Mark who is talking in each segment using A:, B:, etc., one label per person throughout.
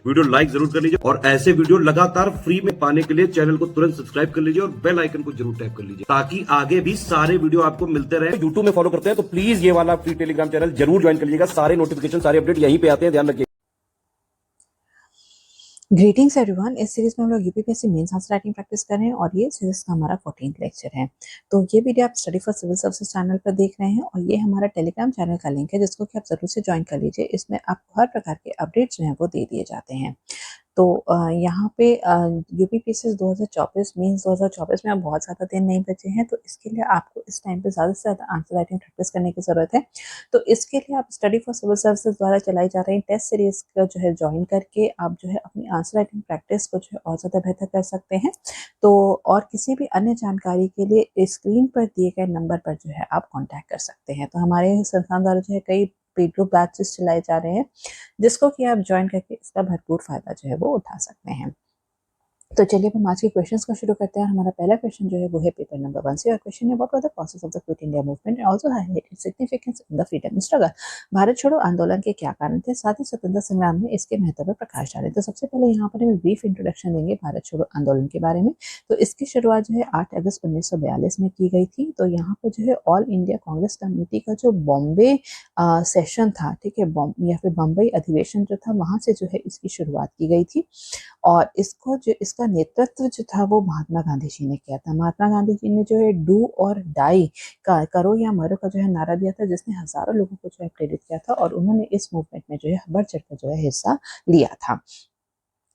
A: Video like जरूर कर लीजिए और ऐसे वीडियो लगातार फ्री में पाने के लिए चैनल को तुरंत सब्सक्राइब कर लीजिए और बेल आइकन को जरूर टैप कर लीजिए ताकि आगे भी सारे वीडियो आपको मिलते रहे। यूट्यूब में फॉलो करते हैं तो प्लीज ये वाला फ्री टेलीग्राम चैनल जरूर ज्वाइन कर लीजिएगा। सारे नोटिफिकेशन सारे अपडेट यहीं पे आते हैं, ध्यान रखिए।
B: Greetings everyone. इस सीरीज में हम लोग UPPSC mains answer writing practice कर रहे हैं और ये सीरीज का हमारा 14th लेक्चर है। तो ये वीडियो आप study for civil services channel पर देख रहे हैं और ये हमारा टेलीग्राम चैनल का लिंक है जिसको कि आप जरूर से ज्वाइन कर लीजिए। इसमें आपको हर प्रकार के अपडेट्स जो हैं वो दे दिए जाते हैं। तो यहाँ पे यूपीपीएससी 2024 मीन्स 2024 में अब बहुत ज़्यादा दिन नहीं बचे हैं, तो इसके लिए आपको इस टाइम पे ज़्यादा से ज़्यादा आंसर राइटिंग प्रैक्टिस करने की ज़रूरत है। तो इसके लिए आप स्टडी फॉर सिविल सर्विसेज द्वारा चलाई जा रही टेस्ट सीरीज का जो है ज्वाइन करके आप जो है अपनी आंसर राइटिंग प्रैक्टिस को जो है और ज़्यादा बेहतर कर सकते हैं। तो और किसी भी अन्य जानकारी के लिए स्क्रीन पर दिए गए नंबर पर जो है आप कॉन्टैक्ट कर सकते हैं। तो हमारे संस्थान द्वारा जो है कई पेड ग्रुप बैचेस चलाए जा रहे हैं जिसको कि आप ज्वाइन करके इसका भरपूर फायदा जो है वो उठा सकते हैं। तो चलिए हम आज के क्वेश्चंस को शुरू करते हैं। हमारा पहला क्वेश्चन जो है वो है पेपर नंबर 1 से और क्वेश्चन है what was the causes of the quit India movement and also highlighted significance in the freedom struggle. Bharat छोड़ो आंदोलन के क्या कारण थे, साथ ही स्वतंत्रता संग्राम में इसके महत्व पर प्रकाश डालें। तो सबसे पहले यहाँ पर हम ब्रीफ इंट्रोडक्शन देंगे भारत छोड़ो आंदोलन के बारे में। तो इसकी शुरुआत जो है 8 अगस्त 1942 में की गई थी। तो यहाँ पर जो है ऑल इंडिया कांग्रेस कमेटी का जो बॉम्बे सेशन था, ठीक है, या फिर बम्बई अधिवेशन जो था, वहां से जो है इसकी शुरुआत की गई थी और इसको जो इसका नेतृत्व जो था वो महात्मा गांधी जी ने किया था। महात्मा गांधी जी ने जो है डू और डाई का, करो या मरो का जो है नारा दिया था, जिसने हजारों लोगों को जो है प्रेरित किया था और उन्होंने इस मूवमेंट में जो है बढ़ चढ़ कर जो है हिस्सा लिया था।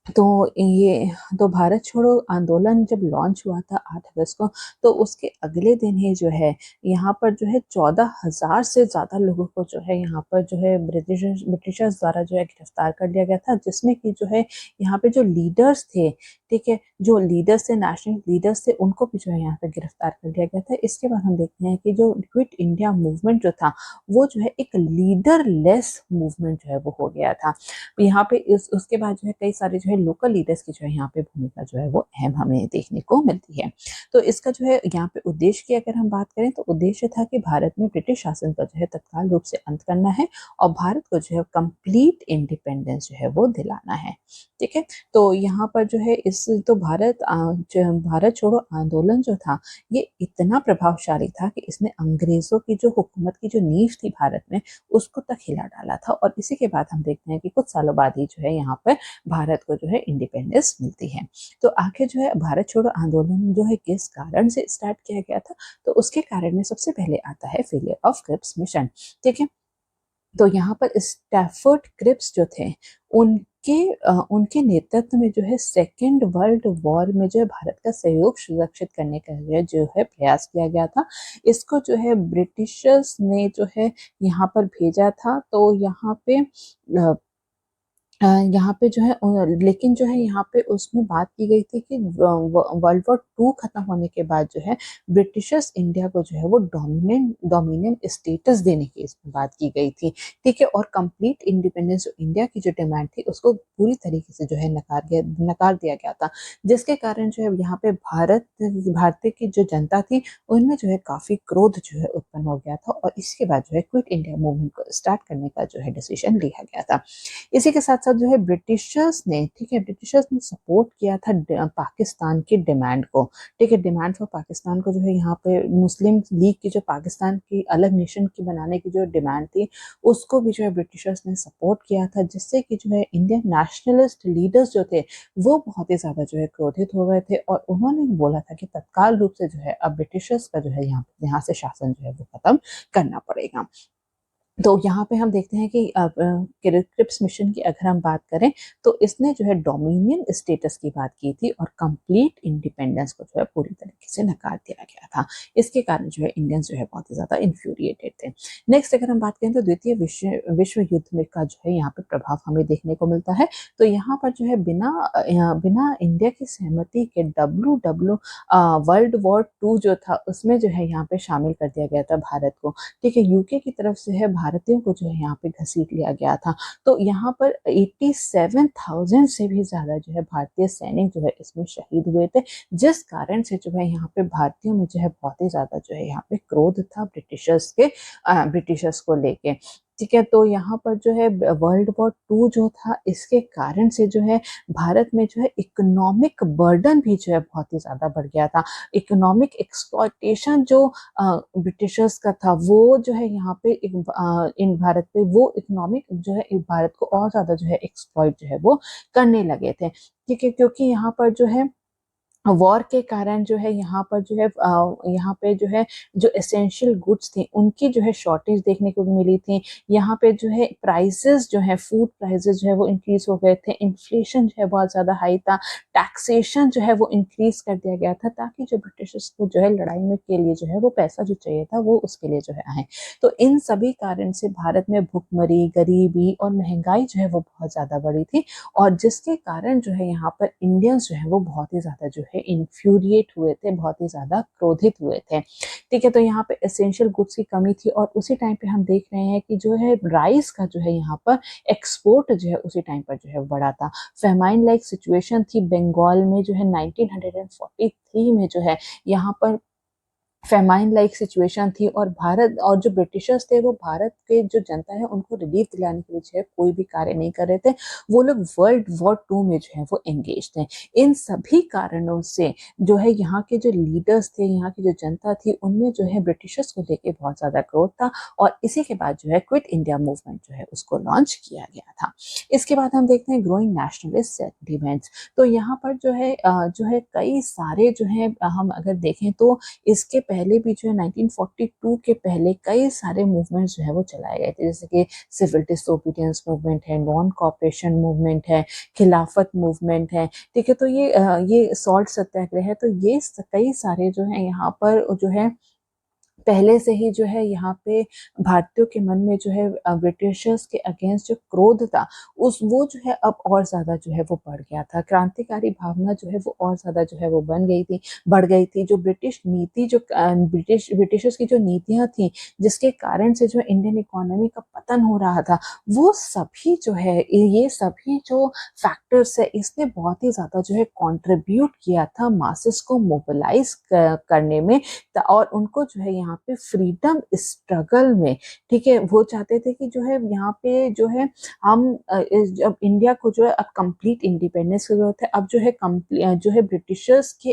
B: तो ये तो भारत छोड़ो आंदोलन जब लॉन्च हुआ था 8 अगस्त को, तो उसके अगले दिन ही जो है यहाँ पर जो है 14,000 से ज़्यादा लोगों को जो है यहाँ पर जो है ब्रिटिशर्स द्वारा जो है गिरफ्तार कर लिया गया था, जिसमें कि जो है यहाँ पे जो लीडर्स थे, ठीक है, जो लीडर्स थे, नेशनल लीडर्स थे, उनको भी जो है यहाँ पे गिरफ्तार कर लिया गया था। इसके बाद हम देखते हैं कि जो क्विट इंडिया मूवमेंट जो था वो जो है एक लीडरलेस मूवमेंट जो है वो हो गया था। यहाँ पे इस उसके बाद जो है कई सारे जो है लोकल लीडर्स की जो है यहाँ पे भूमिका जो है वो अहम हमें देखने को मिलती है। तो इसका जो है यहाँ पे उद्देश्य की अगर हम बात करें तो उद्देश्य था कि भारत में ब्रिटिश शासन का जो है तत्काल रूप से अंत करना है और भारत को जो है कंप्लीट इंडिपेंडेंस जो है वो दिलाना है। ठीक है, तो यहाँ पर जो है इस तो भारत छोड़ो आंदोलन जो था ये इतना प्रभावशाली था कि इसने अंग्रेजों की जो हुकूमत की जो नींव थी भारत में उसको तक हिला डाला था। और इसी के बाद हम देखते हैं कि कुछ सालों बाद ही जो है यहाँ पर भारत को जो है इंडिपेंडेंस मिलती है। तो आखिर जो है भारत छोड़ो आंदोलन जो है किस कारण से स्टार्ट किया गया था, तो उसके कारण में सबसे पहले आता है फेलियर ऑफ क्रिप्स मिशन। ठीक है, तो यहाँ पर स्टैफर्ड क्रिप्स जो थे उनके नेतृत्व में जो है सेकेंड वर्ल्ड वॉर में जो है भारत का सहयोग सुरक्षित करने का जो है प्रयास किया गया था। इसको जो है ब्रिटिशर्स ने जो है यहाँ पर भेजा था। तो यहाँ पे जो है लेकिन जो है यहाँ पे उसमें बात की गई थी कि वर्ल्ड वॉर 2 खत्म होने के बाद जो है ब्रिटिशर्स इंडिया को जो है वो डोमिनेंट स्टेटस देने की इसमें बात की गई थी। ठीक है, और कंप्लीट इंडिपेंडेंस जो इंडिया की जो डिमांड थी उसको पूरी तरीके से जो है नकार दिया गया था, जिसके कारण जो है यहाँ पे भारतीय की जो जनता थी उनमें जो है काफी क्रोध जो है उत्पन्न हो गया था और इसके बाद जो है क्विट इंडिया मूवमेंट को स्टार्ट करने का जो है डिसीजन लिया गया था। इसी के साथ साथ जो है ब्रिटिशर्स ने, ठीक है, ब्रिटिशर्स ने सपोर्ट किया था पाकिस्तान की डिमांड को। ठीक है, डिमांड फॉर पाकिस्तान को जो है यहाँ पे मुस्लिम लीग की जो पाकिस्तान की अलग नेशन की बनाने की जो डिमांड थी उसको भी जो है ब्रिटिशर्स ने सपोर्ट किया था, जिससे कि जो है इंडियन नेशनलिस्ट लीडर्स जो थे वो बहुत ही ज्यादा जो है क्रोधित हो गए थे और उन्होंने बोला था कि तत्काल रूप से जो है अब ब्रिटिशर्स का जो है यहाँ से शासन जो है वो खत्म करना पड़ेगा। तो यहाँ पे हम देखते हैं कि क्रिप्स मिशन की अगर हम बात करें तो इसने जो है डोमिनियन स्टेटस की बात की थी और कंप्लीट इंडिपेंडेंस को जो है पूरी तरीके से नकार दिया गया था। इसके कारण जो है इंडियंस जो है बहुत ही ज्यादा इन्फ्यूरिएटेड थे। नेक्स्ट अगर हम बात करें तो द्वितीय विश्व युद्ध में का जो है यहाँ पे प्रभाव हमें देखने को मिलता है। तो यहाँ पर जो है बिना इंडिया की सहमति के वर्ल्ड वॉर 2 जो था उसमें जो है यहाँ पे शामिल कर दिया गया था भारत को। ठीक है, यूके की तरफ से है भारतीयों को जो है यहाँ पे घसीट लिया गया था। तो यहाँ पर 87,000 से भी ज्यादा जो है भारतीय सैनिक जो है इसमें शहीद हुए थे, जिस कारण से जो है यहाँ पे भारतीयों में जो है बहुत ही ज्यादा जो है यहाँ पे क्रोध था ब्रिटिशर्स को लेके। ठीक है, तो यहाँ पर जो है वर्ल्ड वॉर टू जो था, इसके कारण से जो है भारत में जो है इकोनॉमिक बर्डन भी जो है बहुत ही ज़्यादा बढ़ गया था। इकोनॉमिक एक्सप्लॉयटेशन जो ब्रिटिशर्स का था, वो जो है यहाँ पे इन भारत पे वो इकोनॉमिक जो है भारत को और ज़्यादा जो है एक्सप्लॉइट जो है वो करने लगे थे। ठीक है, क्योंकि यहाँ पर जो है वॉर के कारण जो है यहाँ पर जो है यहाँ पे जो है जो एसेंशियल गुड्स थी, उनकी जो है शॉर्टेज देखने को मिली थी। यहाँ पे जो है प्राइसेस जो है, फूड प्राइसेस जो है वो इंक्रीज हो गए थे। इन्फ्लेशन जो है बहुत ज़्यादा हाई था। टैक्सेशन जो है वो इंक्रीज कर दिया गया था, ताकि जो ब्रिटिशर्स को जो है लड़ाई में के लिए जो है वो पैसा जो चाहिए था, वो उसके लिए जो है आए। तो इन सभी कारण से भारत में भुखमरी, गरीबी और महंगाई जो है वो बहुत ज़्यादा बढ़ी थी, और जिसके कारण जो है यहाँ पर इंडियंस जो है वो बहुत ही ज़्यादा जो है इन्फ्यूरिएट हुए थे, बहुत ही ज़्यादा क्रोधित हुए थे। ठीक है, तो यहाँ पे एसेंशियल गुड्स की कमी थी, और उसी टाइम पे हम देख रहे हैं कि जो है राइस का जो है यहाँ पर एक्सपोर्ट जो है उसी टाइम पर जो है बढ़ा था। फेमाइन लाइक सिचुएशन थी बंगाल में जो है 1943 में जो है यहाँ पर फेमाइन लाइक सिचुएशन थी, और भारत और जो ब्रिटिशर्स थे, वो भारत के जो जनता है उनको रिलीफ दिलाने के लिए जो है कोई भी कार्य नहीं कर रहे थे। वो लोग वर्ल्ड वॉर टू में जो है वो एंगेज थे। इन सभी कारणों से जो है यहाँ के जो लीडर्स थे, यहाँ की जो जनता थी, उनमें जो है ब्रिटिशर्स को लेके बहुत ज़्यादा क्रोध था, और इसी के बाद जो है क्विट इंडिया मूवमेंट जो है उसको लॉन्च किया गया था। इसके बाद हम देखते हैं ग्रोइंग नेशनलिस्ट सेंटिमेंट्स। तो यहाँ पर जो है कई सारे जो है हम अगर देखें तो इसके पहले भी जो है 1942 के पहले कई सारे मूवमेंट्स जो है वो चलाए गए थे, जैसे कि सिविल डिसोबीडियंस मूवमेंट है, नॉन कॉपरेशन मूवमेंट है, खिलाफत मूवमेंट है। ठीक है, तो ये सॉल्ट सत्याग्रह है। तो ये कई सारे जो है यहाँ पर जो है पहले से ही जो है यहाँ पे भारतीयों के मन में जो है ब्रिटिशर्स के अगेंस्ट जो क्रोध था, उस वो जो है अब और ज़्यादा जो है वो बढ़ गया था। क्रांतिकारी भावना जो है वो और ज़्यादा जो है वो बढ़ गई थी। जो ब्रिटिश नीति जो ब्रिटिशर्स की जो नीतियाँ थी, जिसके कारण से जो इंडियन इकोनॉमी का पतन हो रहा था, वो सभी जो है, ये सभी जो फैक्टर्स है, इसने बहुत ही ज़्यादा जो है कॉन्ट्रीब्यूट किया था मासेस को मोबिलाइज करने में, और उनको जो है यहाँ पे फ्रीडम स्ट्रगल में, ठीक है, वो चाहते थे कि जो है यहाँ पे जो है हम जब इंडिया को जो है अब कंप्लीट इंडिपेंडेंस की जरूरत है, अब जो है ब्रिटिशर्स के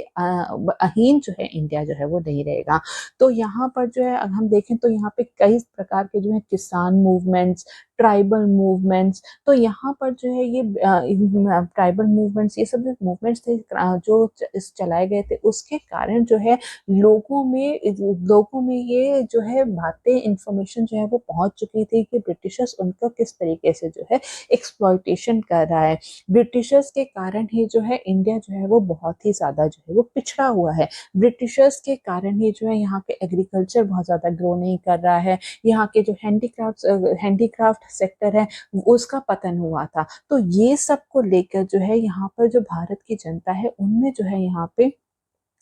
B: अधीन जो है इंडिया जो है वो नहीं रहेगा। तो यहाँ पर जो है अगर हम देखें तो यहाँ पे कई प्रकार के जो है किसान मूवमेंट्स, ट्राइबल मूवमेंट्स, तो यहाँ पर जो है ये ट्राइबल मूवमेंट्स, ये सब जो मूवमेंट्स थे जो चलाए गए थे, उसके कारण जो है लोगों में ये जो है बातें, इंफॉर्मेशन जो है वो पहुंच चुकी थी कि ब्रिटिशर्स उनका किस तरीके से जो है एक्सप्लॉयटेशन कर रहा है। ब्रिटिशर्स के कारण ही जो है इंडिया जो है वो बहुत ही ज़्यादा जो है वो पिछड़ा हुआ है। ब्रिटिशर्स के कारण ही जो है यहाँ पे एग्रीकल्चर बहुत ज़्यादा ग्रो नहीं कर रहा है। यहाँ के जो हैंडीक्राफ्ट सेक्टर है, उसका पतन हुआ था। तो ये सब को लेकर जो है यहाँ पर जो भारत की जनता है, उनमें जो है यहाँ पे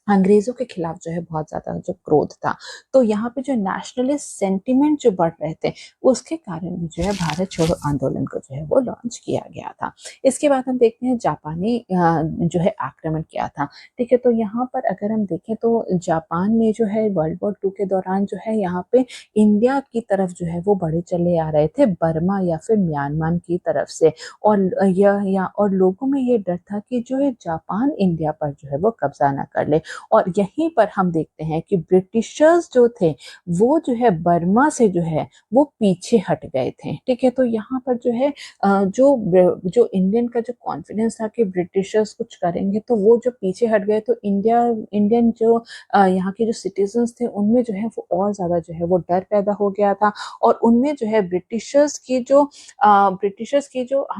B: अंग्रेजों के खिलाफ जो है बहुत ज्यादा जो क्रोध था। तो यहाँ पे जो नेशनलिस्ट सेंटिमेंट जो बढ़ रहे थे, उसके कारण भी जो है भारत छोड़ो आंदोलन को जो है वो लॉन्च किया गया था। इसके बाद हम देखते हैं जापानी जो है आक्रमण किया था। ठीक है, तो यहाँ पर अगर हम देखें तो जापान में जो है वर्ल्ड वॉर टू के दौरान जो है यहाँ पे इंडिया की तरफ जो है वो बढ़े चले आ रहे थे, बर्मा या फिर म्यांमार की तरफ से। और लोगों में ये डर था कि जो है जापान इंडिया पर जो है वो कब्जा ना कर ले। और यहीं पर हम देखते हैं कि ब्रिटिशर्स जो थे, वो जो है बर्मा से जो है वो पीछे हट गए थे। ठीक है, तो यहाँ पर जो है जो इंडियन का जो कॉन्फिडेंस था कि ब्रिटिशर्स कुछ करेंगे, तो वो जो पीछे हट गए, तो इंडियन जो यहाँ के जो सिटीजन्स थे, उनमें जो है वो और ज़्यादा जो है वो डर पैदा हो गया था, और उनमें जो है ब्रिटिशर्स की जो हम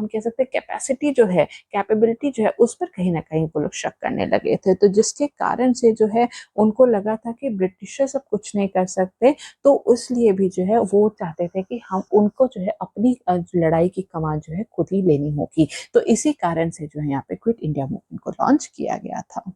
B: कह सकते हैं कैपेसिटी जो है, कैपेबिलिटी जो है, उस पर कहीं ना कहीं वो लोग शक करने लगे थे। तो जिसके कारण से जो है उनको लगा था कि ब्रिटिशर्स अब कुछ नहीं कर सकते, तो इसलिए भी जो है वो चाहते थे कि हम उनको जो है अपनी लड़ाई की कमान जो है खुद ही लेनी होगी। तो इसी कारण से जो है यहाँ पे क्विट इंडिया मूवमेंट को लॉन्च किया गया था।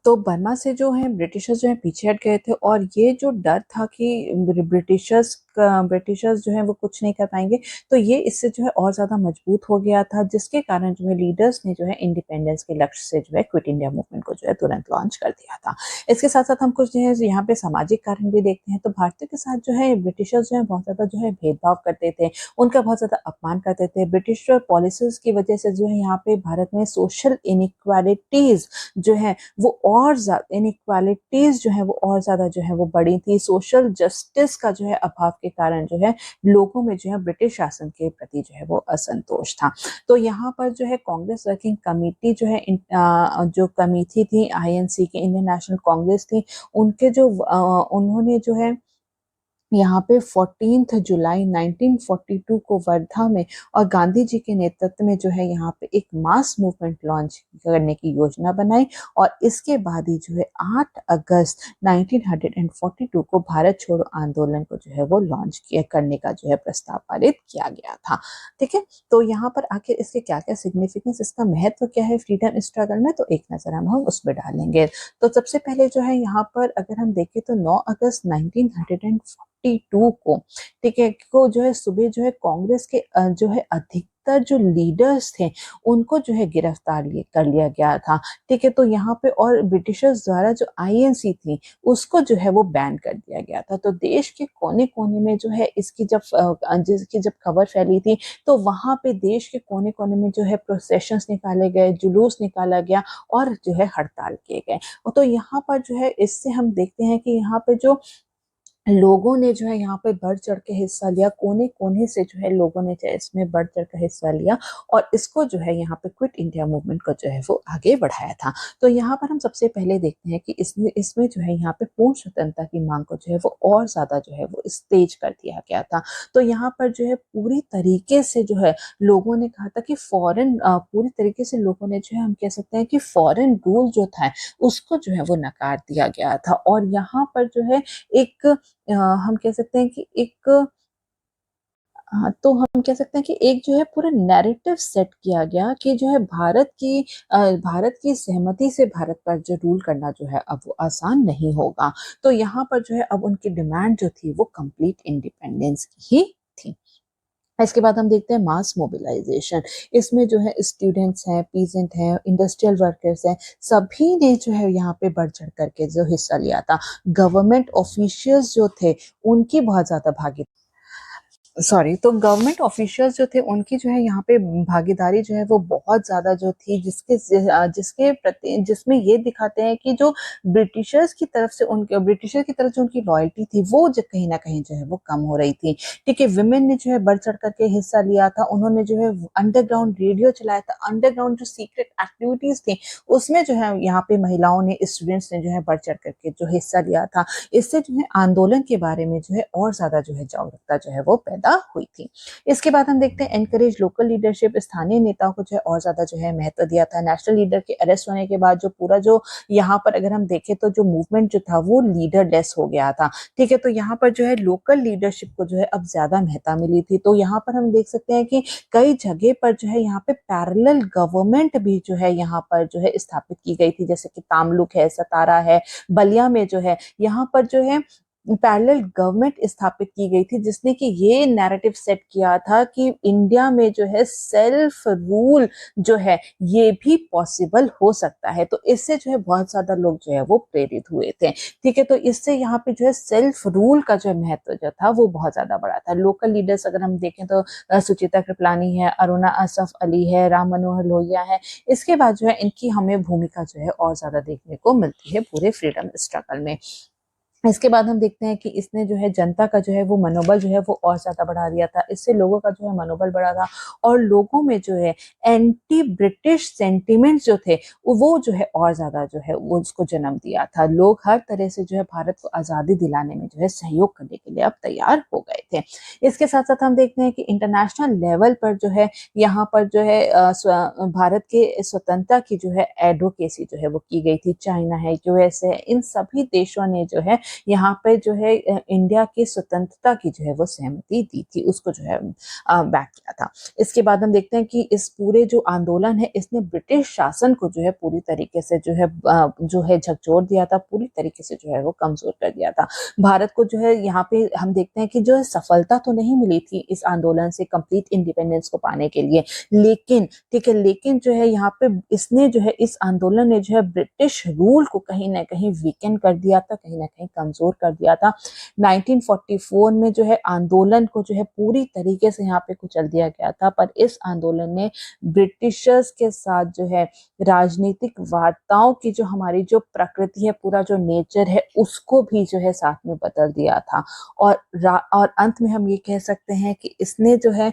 B: तो बर्मा से जो है ब्रिटिशर्स जो है पीछे हट गए थे, और ये जो डर था कि ब्रिटिशर्स ब्रिटिशर्स जो है वो कुछ नहीं कर पाएंगे। तो ये इससे जो है और ज़्यादा मजबूत हो गया था, जिसके कारण जो है लीडर्स ने जो है इंडिपेंडेंस के लक्ष्य से जो है क्विट इंडिया मूवमेंट को जो है तुरंत लॉन्च कर दिया था। इसके साथ साथ हम कुछ जो है यहाँ पे सामाजिक कारण भी देखते हैं। तो भारतीयों के साथ जो है ब्रिटिशर्स जो है बहुत ज़्यादा जो है भेदभाव करते थे, उनका बहुत ज़्यादा अपमान करते थे। ब्रिटिश पॉलिसीज की वजह से जो है यहाँ पे भारत में सोशल इनइक्वालिटीज जो है वो और ज़्यादा इनइक्वालिटीज जो है वो और ज़्यादा जो है वो बढ़ी थी। सोशल जस्टिस का जो है अभाव के कारण जो है लोगों में जो है ब्रिटिश शासन के प्रति जो है वो असंतोष था। तो यहाँ पर जो है कांग्रेस वर्किंग कमेटी जो है जो कमेटी थी आईएनसी की, इंडियन नेशनल कांग्रेस थी, उनके जो उन्होंने जो है यहाँ पे 14 जुलाई 1942 को वर्धा में और गांधी जी के नेतृत्व में जो है यहाँ पे एक मास मूवमेंट लॉन्च करने की योजना बनाई और इसके बाद ही जो है 8 अगस्त 1942 को भारत छोड़ो आंदोलन को जो है वो लॉन्च किया करने का जो है प्रस्ताव पारित किया गया था। ठीक है, तो यहाँ पर आखिर इसके क्या क्या सिग्निफिकेंस, इसका महत्व क्या है फ्रीडम स्ट्रगल में, तो एक नजर हम उसमें डालेंगे। तो सबसे पहले जो है यहाँ पर अगर हम देखें तो 9 अगस्त 1942 को, ठीक है, को जो है सुबह जो है कांग्रेस के जो है अधिकतर जो लीडर्स थे उनको जो है गिरफ्तार कर लिया गया था। ठीक है, तो यहाँ पे और ब्रिटिशर्स द्वारा जो आईएनसी थी उसको जो है वो बैन कर दिया गया था। तो देश के कोने कोने में जो है इसकी जब खबर फैली थी तो वहां पे देश के कोने कोने में जो है प्रोसेशंस निकाले गए, जुलूस निकाला गया और जो है हड़ताल किए गए। तो यहाँ पर जो है इससे हम देखते हैं कि यहाँ पे जो लोगों ने जो है यहाँ पे बढ़ चढ़ के हिस्सा लिया, कोने कोने से जो है लोगों ने इसमें बढ़ चढ़ के हिस्सा लिया और इसको जो है यहाँ पे क्विट इंडिया मूवमेंट को जो है वो आगे बढ़ाया था। तो यहाँ पर हम सबसे पहले देखते हैं कि इसमें जो है यहाँ पे पूर्ण स्वतंत्रता की मांग को जो है वो और ज्यादा जो है वो तेज कर दिया गया था। तो यहाँ पर जो है पूरी तरीके से जो है लोगों ने कहा था कि पूरी तरीके से लोगों ने जो है हम कह सकते हैं कि फॉरेन रूल जो था उसको जो है वो नकार दिया गया था। और यहाँ पर जो है एक हम कह सकते हैं कि तो हम कह सकते हैं कि एक जो है पूरा नैरेटिव सेट किया गया कि जो है भारत की सहमति से भारत पर जो रूल करना जो है अब वो आसान नहीं होगा। तो यहाँ पर जो है अब उनकी डिमांड जो थी वो कंप्लीट इंडिपेंडेंस की ही थी। इसके बाद हम देखते हैं मास मोबिलाइजेशन। इसमें जो है स्टूडेंट्स हैं, पीजेंट हैं, इंडस्ट्रियल वर्कर्स हैं, सभी ने जो है यहाँ पे बढ़ चढ़ करके जो हिस्सा लिया था। गवर्नमेंट ऑफिशियल्स जो थे उनकी बहुत ज्यादा तो गवर्नमेंट ऑफिशियल्स जो थे उनकी जो है यहाँ पे भागीदारी जो है वो बहुत ज्यादा जो थी, जिसके प्रति जिसमें ये दिखाते हैं कि जो ब्रिटिशर्स की तरफ जो उनकी लॉयल्टी थी वो जो कहीं ना कहीं जो है वो कम हो रही थी। ठीक है, विमेन ने जो है बढ़ चढ़ करके हिस्सा लिया था, उन्होंने जो है अंडरग्राउंड रेडियो चलाया था, अंडरग्राउंड जो सीक्रेट एक्टिविटीज थी उसमें जो है यहाँ पे महिलाओं ने, स्टूडेंट्स ने जो है बढ़ चढ़ करके जो हिस्सा लिया था। इससे जो है आंदोलन के बारे में जो है और ज्यादा जो है जागरूकता जो है वो पैदा हुई थी। इसके बाद हम देखते हैं एनकरेज लोकल लीडरशिप। स्थानीय नेताओं को जो है और ज्यादा जो है महत्व दिया था। नेशनल लीडर के अरेस्ट होने के बाद जो पूरा जो यहाँ पर अगर हम देखें तो जो मूवमेंट जो था वो लीडरलेस हो गया था। ठीक है, तो यहाँ पर जो है लोकल लीडरशिप को जो है अब ज्यादा महत्ता मिली थी। तो यहाँ पर हम देख सकते हैं कि कई जगह पर जो है यहाँ पे पैरेलल गवर्नमेंट भी जो है यहाँ पर जो है स्थापित की गई थी, जैसे कि तामलुक है, सतारा है, बलिया में जो है यहाँ पर जो है पैरेलल गवर्नमेंट स्थापित की गई थी, जिसने कि ये नैरेटिव सेट किया था कि इंडिया में जो है सेल्फ रूल जो है ये भी पॉसिबल हो सकता है। तो इससे जो है बहुत ज्यादा लोग जो है वो प्रेरित हुए थे। ठीक है, तो इससे यहाँ पे जो है सेल्फ रूल का जो महत्व जो था वो बहुत ज्यादा बड़ा था। लोकल लीडर्स अगर हम देखें तो सुचित्रा कृपलानी है, अरुणा असफ अली है, राम मनोहर लोहिया है। इसके बाद जो है इनकी हमें भूमिका जो है और ज्यादा देखने को मिलती है पूरे फ्रीडम स्ट्रगल में। इसके बाद हम देखते हैं कि इसने जो है जनता का जो है वो मनोबल जो है वो और ज्यादा बढ़ा दिया था। इससे लोगों का जो है मनोबल बढ़ा था और लोगों में जो है एंटी ब्रिटिश सेंटिमेंट्स जो थे वो जो है और ज्यादा जो है वो उसको जन्म दिया था। लोग हर तरह से जो है भारत को आजादी दिलाने में जो है सहयोग करने के लिए अब तैयार हो गए थे। इसके साथ साथ हम देखते हैं कि इंटरनेशनल लेवल पर जो है यहाँ पर जो है भारत के स्वतंत्रता की जो है एडवोकेसी जो है वो की गई थी। चाइना है, यूएस है, इन सभी देशों ने जो है यहाँ पे जो है इंडिया की स्वतंत्रता की जो है वो सहमति दी थी, उसको जो है बैक किया था। इसके बाद हम देखते हैं कि इस पूरे जो आंदोलन है इसने ब्रिटिश शासन को जो है पूरी तरीके से जो है झकझोर दिया था, पूरी तरीके से जो है वो कमजोर कर दिया था। भारत को जो है यहाँ पे हम देखते हैं कि जो है सफलता तो नहीं मिली थी इस आंदोलन से कंप्लीट इंडिपेंडेंस को पाने के लिए, लेकिन ठीक है, लेकिन जो है यहाँ पे इसने जो है इस आंदोलन ने जो है ब्रिटिश रूल को कहीं ना कहीं वीकेंड कर दिया था, कहीं ना कहीं कमजोर कर दिया था। 1944 में जो है आंदोलन को जो है पूरी तरीके से यहाँ पे कुचल दिया गया था, पर इस आंदोलन ने ब्रिटिशर्स के साथ जो है राजनीतिक वार्ताओं की जो हमारी जो प्रकृति है, पूरा जो नेचर है, उसको भी जो है साथ में बदल दिया था। और अंत में हम ये कह सकते हैं कि इसने जो है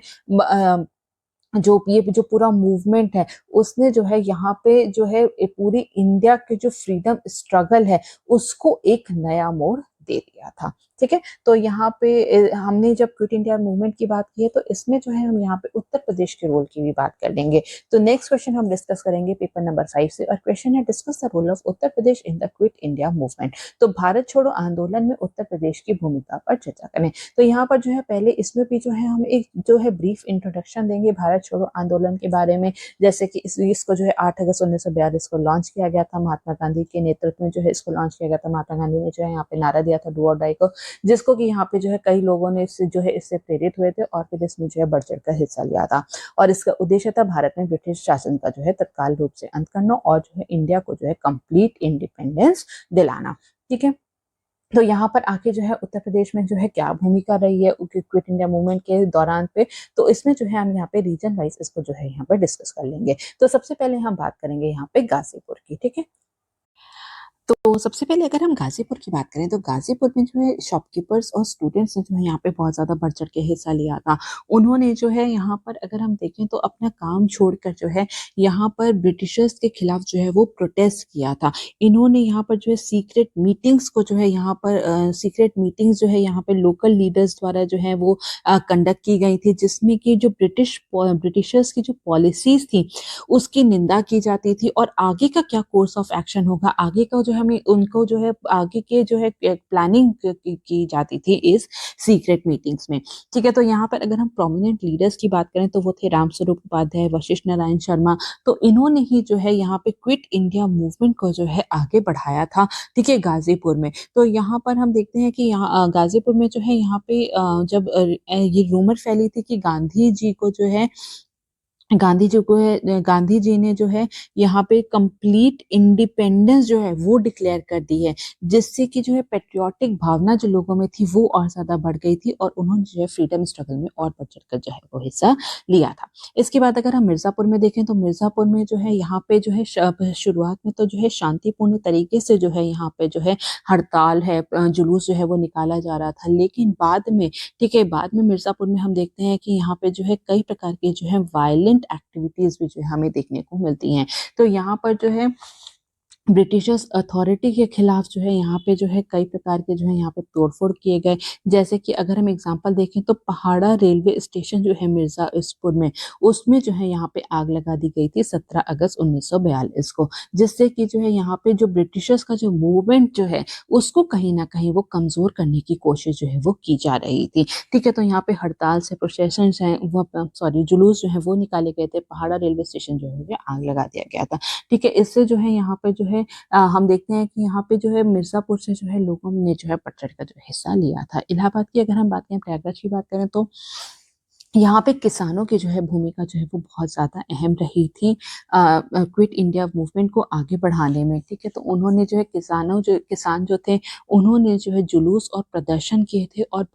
B: जो पूरा मूवमेंट है उसने जो है यहाँ पे जो है पूरी इंडिया के जो फ्रीडम स्ट्रगल है उसको एक नया मोड़ दे दिया था। ठीक है, तो यहाँ पे हमने जब क्विट इंडिया मूवमेंट की बात की है तो इसमें जो है हम यहाँ पे उत्तर प्रदेश के रोल की भी बात कर लेंगे। तो नेक्स्ट क्वेश्चन हम डिस्कस करेंगे पेपर नंबर 5 से, और क्वेश्चन है discuss the role of Uttar Pradesh in the quit India movement. तो भारत छोड़ो आंदोलन में उत्तर प्रदेश की भूमिका पर चर्चा करें। तो यहाँ पर जो है पहले इसमें भी जो है हम एक जो है ब्रीफ इंट्रोडक्शन देंगे भारत छोड़ो आंदोलन के बारे में। जैसे कि इसको जो है 8 अगस्त 1942 को लॉन्च किया गया था, महात्मा गांधी के नेतृत्व में जो है इसको लॉन्च किया गया था। महात्मा गांधी ने जो है यहाँ पे नारा दिया था डू और डाई को, जिसको कि यहाँ पे जो है कई लोगों ने इससे प्रेरित हुए थे और फिर इसमें जो है बढ़ चढ़ कर हिस्सा लिया था। और इसका उद्देश्य था भारत में ब्रिटिश शासन का जो है तत्काल रूप से अंत करना और जो है इंडिया को जो है कंप्लीट इंडिपेंडेंस दिलाना। ठीक है, तो यहाँ पर आके जो है उत्तर प्रदेश में जो है क्या भूमिका रही है क्विट इंडिया मूवमेंट के दौरान पे, तो इसमें जो है हम यहाँ पे रीजन वाइज इसको जो है यहाँ पर डिस्कस कर लेंगे। तो सबसे पहले हम बात करेंगे यहाँ पे गाजीपुर की। ठीक है, तो सबसे पहले अगर हम गाजीपुर की बात करें तो गाजीपुर में जो है शॉपकीपर्स और स्टूडेंट्स ने जो है यहाँ पे बहुत ज्यादा बढ़ चढ़ के हिस्सा लिया था। उन्होंने जो है यहाँ पर अगर हम देखें तो अपना काम छोड़कर जो है यहाँ पर ब्रिटिशर्स के खिलाफ जो है वो प्रोटेस्ट किया था। इन्होंने यहाँ पर जो है सीक्रेट मीटिंग्स को जो है यहाँ पर सीक्रेट मीटिंग्स जो है यहाँ पे लोकल लीडर्स द्वारा जो है वो कंडक्ट की गई थी, जिसमें कि जो ब्रिटिशर्स की जो पॉलिसीज थी उसकी निंदा की जाती थी और आगे का क्या कोर्स ऑफ एक्शन होगा, आगे का जो हमें उनको जो है आगे के जो है प्लानिंग की जाती थी इस सीक्रेट मीटिंग्स में। ठीक है, तो यहाँ पर अगर हम प्रोमिनेंट लीडर्स की बात करें तो वो थे रामस्वरूप उपाध्याय, वशिष्ठ नारायण शर्मा। तो इन्होंने ही जो है यहाँ पे क्विट इंडिया मूवमेंट को जो है आगे बढ़ाया था। ठीक है, गाजीपुर में। तो यहाँ पर हम देखते हैं कि यहाँ गाजीपुर में जो है यहाँ पे जब ये रूमर फैली थी कि गांधी जी ने जो है यहाँ पे कंप्लीट इंडिपेंडेंस जो है वो डिक्लेयर कर दी है, जिससे कि जो है पेट्रियोटिक भावना जो लोगों में थी वो और ज्यादा बढ़ गई थी और उन्होंने जो है फ्रीडम स्ट्रगल में और बढ़ चढ़कर जो है वो हिस्सा लिया था। इसके बाद अगर हम मिर्जापुर में देखें तो मिर्जापुर में जो है यहाँ पे जो है शुरुआत में तो जो है शांतिपूर्ण तरीके से जो है यहाँ पे जो है हड़ताल है, जुलूस जो है वो निकाला जा रहा था, लेकिन बाद में ठीक है, बाद में मिर्जापुर में हम देखते हैं कि यहाँ पे जो है कई प्रकार के जो है वायलेंट एक्टिविटीज भी जो है हमें देखने को मिलती हैं। तो यहाँ पर जो है ब्रिटिशर्स अथॉरिटी के खिलाफ जो है यहाँ पे जो है कई प्रकार के जो है यहाँ पे तोड़फोड़ किए गए। जैसे कि अगर हम एग्जांपल देखें तो पहाड़ा रेलवे स्टेशन जो है मिर्जापुर में, उसमें जो है यहाँ पे आग लगा दी गई थी 17 अगस्त 1942 को, जिससे कि जो है यहाँ पे जो ब्रिटिशर्स का जो मूवमेंट जो है उसको कहीं ना कहीं वो कमजोर करने की कोशिश जो है वो की जा रही थी। ठीक है, तो यहाँ पे हड़ताल से प्रोसेशन है वो जुलूस जो है वो निकाले गए थे, पहाड़ा रेलवे स्टेशन जो है आग लगा दिया गया था। ठीक है, इससे जो है यहाँ पे जो है हम देखते हैं कि यहाँ पे जो है मिर्जापुर से जो है लोगों ने जो है बढ़ चढ़ का जो हिस्सा लिया था। इलाहाबाद की अगर हम बात करें, प्रयागराज की बात करें तो यहाँ पे किसानों की जो है भूमिका जो है वो बहुत ज्यादा अहम रही थी क्विट इंडिया मूवमेंट को आगे बढ़ाने में। ठीक है, तो उन्होंने जो है किसान जो थे उन्होंने जो है जुलूस और प्रदर्शन किए थे और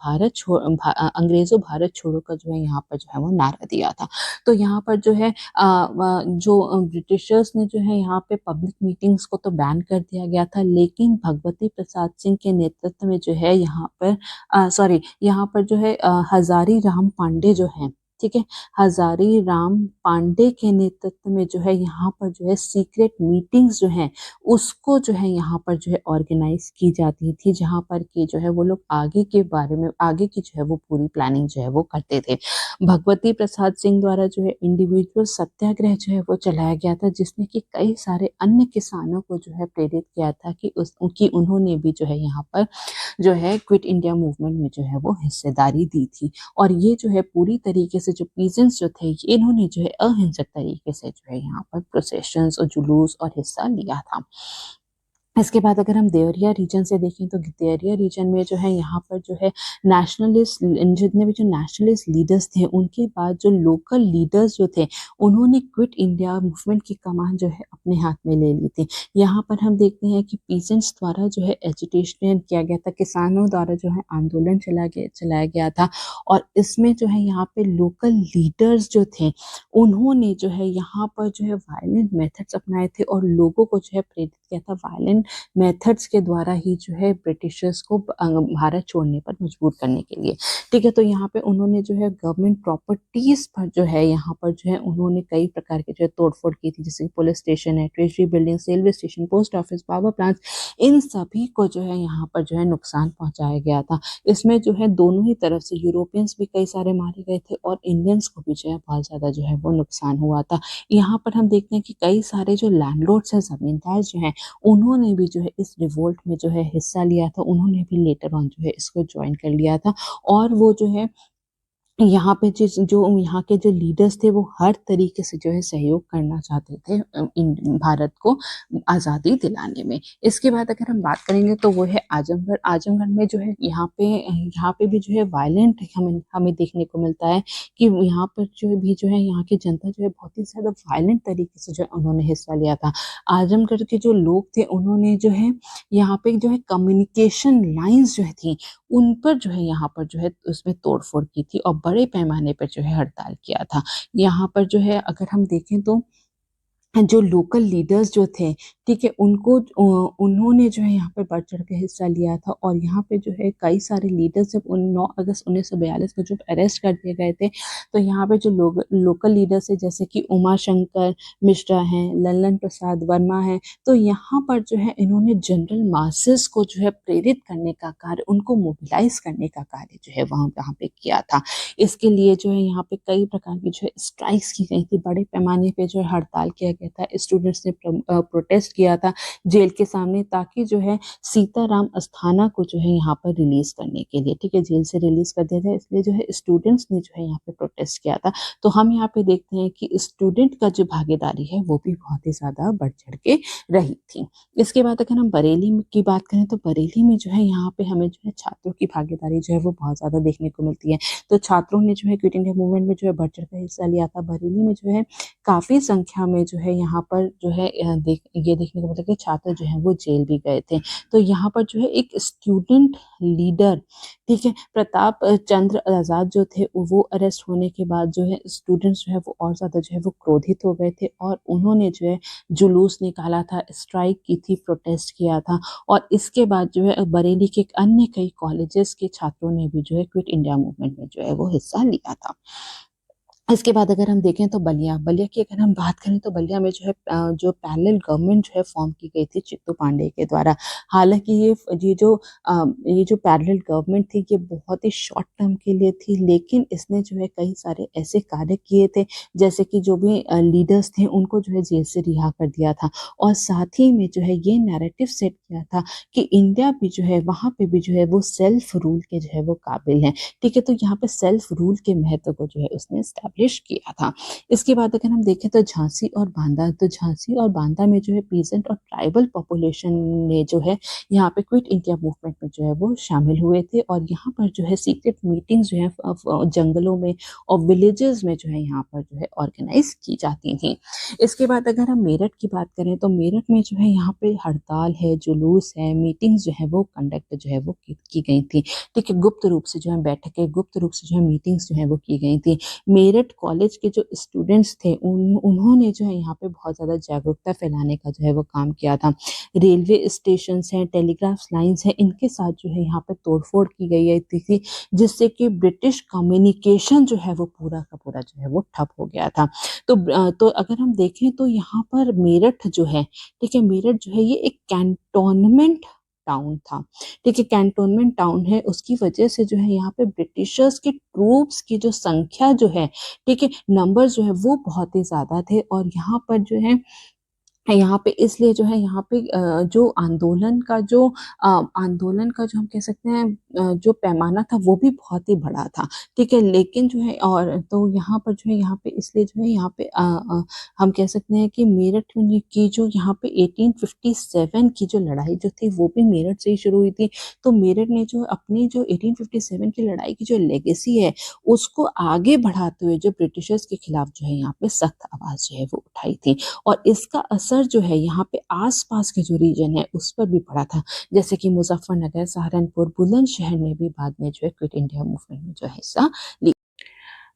B: अंग्रेजों भारत छोड़ो का जो है यहाँ पर जो है वो नारा दिया था। तो यहाँ पर जो है जो ब्रिटिशर्स ने जो है यहाँ पे पब्लिक मीटिंग्स को तो बैन कर दिया गया था, लेकिन भगवती प्रसाद सिंह के नेतृत्व में जो है यहाँ पर जो है हजारी राम पांडे जो हैं, ठीक है। हजारी राम पांडे के नेतृत्व में जो है यहाँ पर जो है सीक्रेट मीटिंग्स जो हैं उसको जो है यहाँ पर जो है ऑर्गेनाइज की जाती थी, जहाँ पर कि जो है वो लोग आगे के बारे में आगे की जो है वो पूरी प्लानिंग जो है वो करते थे। भगवती प्रसाद सिंह द्वारा जो है इंडिविजुअल सत्याग्रह जो है वो चलाया गया था, जिसने कि कई सारे अन्य किसानों को जो है प्रेरित किया था कि उन्होंने भी जो है यहाँ पर जो है क्विट इंडिया मूवमेंट में जो है वो हिस्सेदारी दी थी। और ये जो है पूरी तरीके से जो पीजेंट्स जो थे इन्होंने जो है अहिंसक तरीके से जो है यहाँ पर प्रोसेशंस और जुलूस और हिस्सा लिया था। इसके बाद अगर हम देवरिया रीजन से देखें तो देवरिया रीजन में जो है यहाँ पर जो है नेशनलिस्ट जितने भी जो नेशनलिस्ट लीडर्स थे उनके बाद जो लोकल लीडर्स जो थे उन्होंने क्विट इंडिया मूवमेंट की कमान जो है अपने हाथ में ले ली थी। यहाँ पर हम देखते हैं कि पीजेंट्स द्वारा जो है एजिटेशन किया गया था, किसानों द्वारा जो है आंदोलन चलाया गया था। और इसमें जो है यहाँ पे लोकल लीडर्स जो थे उन्होंने जो है यहाँ पर जो है वायलेंट मेथड्स अपनाए थे और लोगों को जो है प्रेरित किया था वायलेंट मेथड्स के द्वारा ही जो है ब्रिटिशर्स को भारत छोड़ने पर मजबूर करने के लिए। ठीक है, तो यहाँ पे उन्होंने जो है गवर्नमेंट प्रॉपर्टीज पर जो है यहाँ पर जो है उन्होंने कई प्रकार के जो है तोड़फोड़ की थी, जैसे पुलिस स्टेशन है, treasury building, railway station, post office, power plant, इन सभी को जो है यहाँ पर जो है नुकसान पहुंचाया गया था। इसमें जो है दोनों ही तरफ से यूरोपियंस भी कई सारे मारे गए थे और इंडियंस को भी जो है बहुत ज्यादा जो है वो नुकसान हुआ था। यहाँ पर हम देखते हैं कि कई सारे जो लैंडलॉर्ड्स हैं, जमींदार जो हैं, उन्होंने भी जो है इस रिवोल्ट में जो है हिस्सा लिया था। उन्होंने भी लेटर ऑन जो है इसको ज्वाइन कर लिया था और वो जो है यहाँ पे जो यहाँ के जो लीडर्स थे वो हर तरीके से जो है सहयोग करना चाहते थे भारत को आज़ादी दिलाने में। इसके बाद अगर हम बात करेंगे तो वो है आजमगढ़। आजमगढ़ में जो है यहाँ पे भी जो है वायलेंट हमें देखने को मिलता है कि यहाँ पर जो है यहाँ की जनता जो है बहुत ही ज़्यादा वायलेंट तरीके से जो है उन्होंने हिस्सा लिया था। आजमगढ़ के जो लोग थे उन्होंने जो है यहाँ पे जो है कम्युनिकेशन लाइन्स जो है थी उन पर जो है यहाँ पर जो है उसमें तोड़फोड़ की थी और बड़े पैमाने पर जो है हड़ताल किया था। यहाँ पर जो है अगर हम देखें तो जो लोकल लीडर्स जो थे, ठीक है, उन्होंने जो है यहाँ पे बढ़ चढ़ के हिस्सा लिया था और यहाँ पे जो है कई सारे लीडर्स जब 9 अगस्त 1942 को जब अरेस्ट कर दिए गए थे तो यहाँ पे जो लोकल लीडर्स है जैसे कि उमा शंकर मिश्रा हैं, लल्लन प्रसाद वर्मा है, तो यहाँ पर जो है इन्होंने जनरल मासेस को जो है प्रेरित करने का कार्य, उनको मोबिलाइज करने का कार्य जो है वहाँ पे किया था। इसके लिए जो है यहाँ पे कई प्रकार की जो है स्ट्राइक्स की गई थी, बड़े पैमाने पे जो है हड़ताल किया गया था, स्टूडेंट्स ने प्रोटेस्ट किया था जेल के सामने ताकि जो है सीताराम अस्थाना को जो है यहाँ पर रिलीज करने के लिए, ठीक है, जेल से रिलीज कर दिया था। इसलिए जो है स्टूडेंट्स ने जो है यहाँ पे प्रोटेस्ट किया था। तो हम यहाँ पे देखते हैं कि स्टूडेंट का जो भागीदारी है वो भी बहुत ही ज्यादा बढ़ चढ़ के रही थी। इसके बाद अगर हम बरेली की बात करें तो बरेली में जो है यहाँ पे हमें जो है छात्रों की भागीदारी जो है वो बहुत ज्यादा देखने को मिलती है। तो छात्रों ने जो है क्विट इंडिया मूवमेंट में जो है बढ़ चढ़ कर हिस्सा लिया था। बरेली में जो है काफी संख्या में जो है यहाँ पर जो है ये देखने को मिलता है कि छात्र जो है वो जेल भी गए थे। तो यहाँ पर जो है एक स्टूडेंट लीडर, ठीक है, प्रताप चंद्र आजाद जो थे वो अरेस्ट होने के बाद जो है स्टूडेंट्स जो है वो और ज्यादा जो है वो क्रोधित हो गए थे और उन्होंने जो है जुलूस निकाला था, स्ट्राइक की थी, प्रोटेस्ट किया था। और इसके बाद जो है बरेली के अन्य कई कॉलेजेस के छात्रों ने भी जो है क्विट इंडिया मूवमेंट में जो है वो हिस्सा लिया था। इसके बाद अगर हम देखें तो बलिया की अगर हम बात करें तो बलिया में जो है जो पैरेलल गवर्नमेंट जो है फॉर्म की गई थी चित्तू पांडे के द्वारा। हालांकि ये जो पैरेलल गवर्नमेंट थी ये बहुत ही शॉर्ट टर्म के लिए थी, लेकिन इसने जो है कई सारे ऐसे कार्य किए थे जैसे कि जो भी लीडर्स थे उनको जो है जेल से रिहा कर दिया था और साथ ही में जो है ये नैरेटिव सेट किया था कि इंडिया भी जो है वहाँ पे भी जो है वो सेल्फ रूल के जो है वो काबिल है, ठीक है। तो यहाँ पे सेल्फ रूल के महत्व को जो है उसने एस्टैब्लिश किया था। इसके बाद अगर हम देखें तो झांसी और बांदा में जो है पीजेंट और ट्राइबल पॉपुलेशन ने जो है यहाँ पे क्विट इंडिया मूवमेंट में जो है वो शामिल हुए थे और यहाँ पर जो है सीक्रेट मीटिंग्स जो है जंगलों में और विलेजेस में जो है यहाँ पर जो है ऑर्गेनाइज की जाती थी। इसके बाद अगर हम मेरठ की बात करें तो मेरठ में जो है यहाँ पे हड़ताल है, जुलूस है, मीटिंग्स जो है वो कंडक्ट जो है वो की गई थी, ठीक है, गुप्त रूप से जो है बैठकें, गुप्त रूप से जो है मीटिंग्स जो है वो की गई थी। मेरठ मेरठ कॉलेज के जो स्टूडेंट्स थे उन्होंने जो है यहाँ पे बहुत ज़्यादा जागरूकता फैलाने का जो है वो काम किया था। रेलवे स्टेशंस हैं, टेलीग्राफ लाइन्स हैं, इनके साथ जो है यहाँ पे तोड़-फोड़ की गई है थी, जिससे कि ब्रिटिश कम्युनिकेशन जो है वो पूरा का पूरा जो है वो ठप हो गया था। तो अगर हम देखें तो यहाँ पर मेरठ जो है, ठीक है, मेरठ जो है ये एक कैंटोनमेंट टाउन था, ठीक है, कैंटोनमेंट टाउन है, उसकी वजह से जो है यहाँ पे ब्रिटिशर्स के ट्रूप्स की जो संख्या जो है, ठीक है, नंबर जो है वो बहुत ही ज़्यादा थे और यहाँ पे इसलिए जो है यहाँ पे जो आंदोलन का जो हम कह सकते हैं जो पैमाना था वो भी बहुत ही बड़ा था, ठीक है? लेकिन जो है और तो यहाँ पर जो है यहाँ पे इसलिए जो है यहाँ पे हम कह सकते हैं कि मेरठ में की जो यहाँ पे 1857 की जो लड़ाई जो थी वो भी मेरठ से ही शुरू हुई थी। तो मेरठ ने जो अपनी जो 1857 की लड़ाई की जो लेगेसी है उसको आगे बढ़ाते हुए जो ब्रिटिशर्स के खिलाफ जो है यहाँ पे सख्त आवाज़ जो है वो उठाई थी। और इसका असर जो है यहाँ पे आस-पास के जो रीजन है उस पर भी पड़ा था। जैसे कि मुज़फ्फरनगर, सहारनपुर, बुलंदशहर ने भी बाद में जो है क्विट इंडिया मूवमेंट में जो है हिस्सा लिया।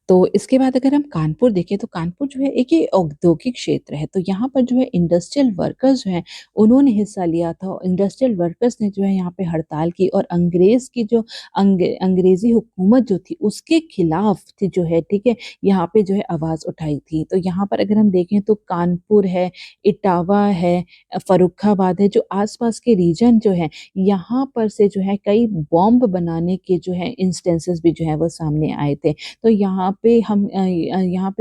B: तो इसके बाद अगर हम कानपुर देखें तो कानपुर जो है एक ये औद्योगिक क्षेत्र है, तो यहाँ पर जो है इंडस्ट्रियल वर्कर्स जो हैं उन्होंने हिस्सा लिया था और इंडस्ट्रियल वर्कर्स ने जो है यहाँ पे हड़ताल की और अंग्रेज़ी हुकूमत जो थी उसके खिलाफ थी जो है, ठीक है, यहाँ पे जो है आवाज़ उठाई थी। तो यहाँ पर अगर हम देखें तो कानपुर है, इटावा है, फर्रुखाबाद है, जो आस-पास के रीजन जो है यहाँ पर से जो है कई बॉम्ब बनाने के जो है इंस्टेंसेस भी जो है वो सामने आए थे। तो यहाँ पे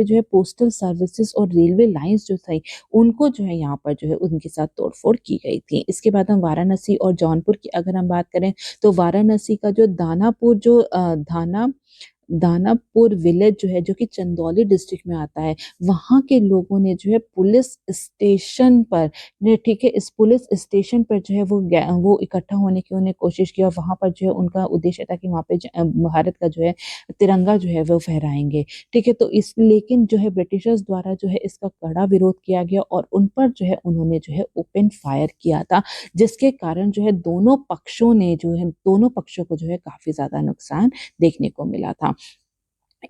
B: जो है पोस्टल सर्विसेज़ और रेलवे लाइन्स जो थी, उनको जो है यहाँ पर जो है उनके साथ तोड़-फोड़ की गई थी। इसके बाद हम वाराणसी और जौनपुर की अगर हम बात करें, तो वाराणसी का जो दानापुर विलेज जो है, जो कि चंदौली डिस्ट्रिक्ट में आता है, वहाँ के लोगों ने जो है पुलिस स्टेशन पर ने ठीक है, इस पुलिस स्टेशन पर जो है वो इकट्ठा होने की उन्हें कोशिश की और वहाँ पर जो है उनका उद्देश्य था कि वहाँ पे भारत का जो है तिरंगा जो है वो फहराएँगे, ठीक है? तो इस लेकिन जो है ब्रिटिशर्स द्वारा जो है इसका कड़ा विरोध किया गया और उन पर जो है उन्होंने जो है ओपन फायर किया था, जिसके कारण जो है दोनों पक्षों को जो है काफ़ी ज़्यादा नुकसान देखने को मिला था।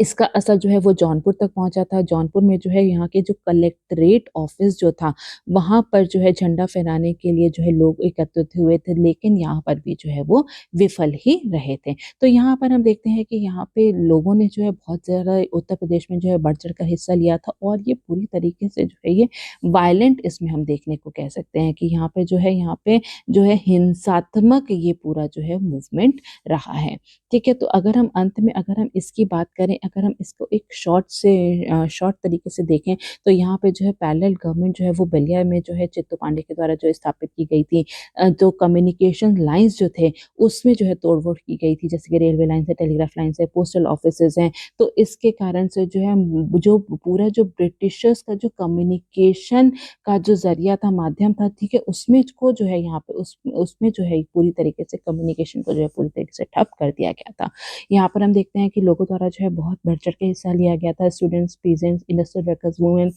B: इसका असर जो है वो जौनपुर तक पहुँचा था। जौनपुर में जो है यहाँ के जो कलेक्ट्रेट ऑफ़िस जो था, वहाँ पर जो है झंडा फहराने के लिए जो है लोग एकत्रित हुए थे, लेकिन यहाँ पर भी जो है वो विफल ही रहे थे। तो यहाँ पर हम देखते हैं कि यहाँ पे लोगों ने जो है बहुत ज़्यादा उत्तर प्रदेश में जो है बढ़-चढ़ कर हिस्सा लिया था और ये पूरी तरीके से जो है ये वायलेंट इसमें हम देखने को कह सकते हैं कि यहाँ पे जो है हिंसात्मक ये पूरा जो है मूवमेंट रहा है। ठीक है? तो अगर हम इसकी बात करें, अगर हम इसको एक शॉर्ट तरीके से देखें, तो यहाँ पे जो है पैरेलल गवर्नमेंट जो है वो बलिया में जो है चित्तू पांडे के द्वारा जो स्थापित की गई थी। जो कम्युनिकेशन लाइन्स जो थे, उसमें जो है तोड़-फोड़ की गई थी, जैसे कि रेलवे लाइन्स है, टेलीग्राफ लाइन्स है, पोस्टल ऑफिसेज़ हैं। तो इसके कारण से जो है जो पूरा जो ब्रिटिशर्स का जो कम्युनिकेशन का जो ज़रिया था, माध्यम था, ठीक है? उसमें को जो है यहाँ पे उसमें जो है पूरी तरीके से कम्युनिकेशन को जो है पूरी तरीके से ठप कर दिया गया था। यहाँ पर हम देखते हैं कि लोगों द्वारा जो है बहुत बढ़-चढ़ के हिस्सा लिया गया था। Students, peasants, industrial workers, women,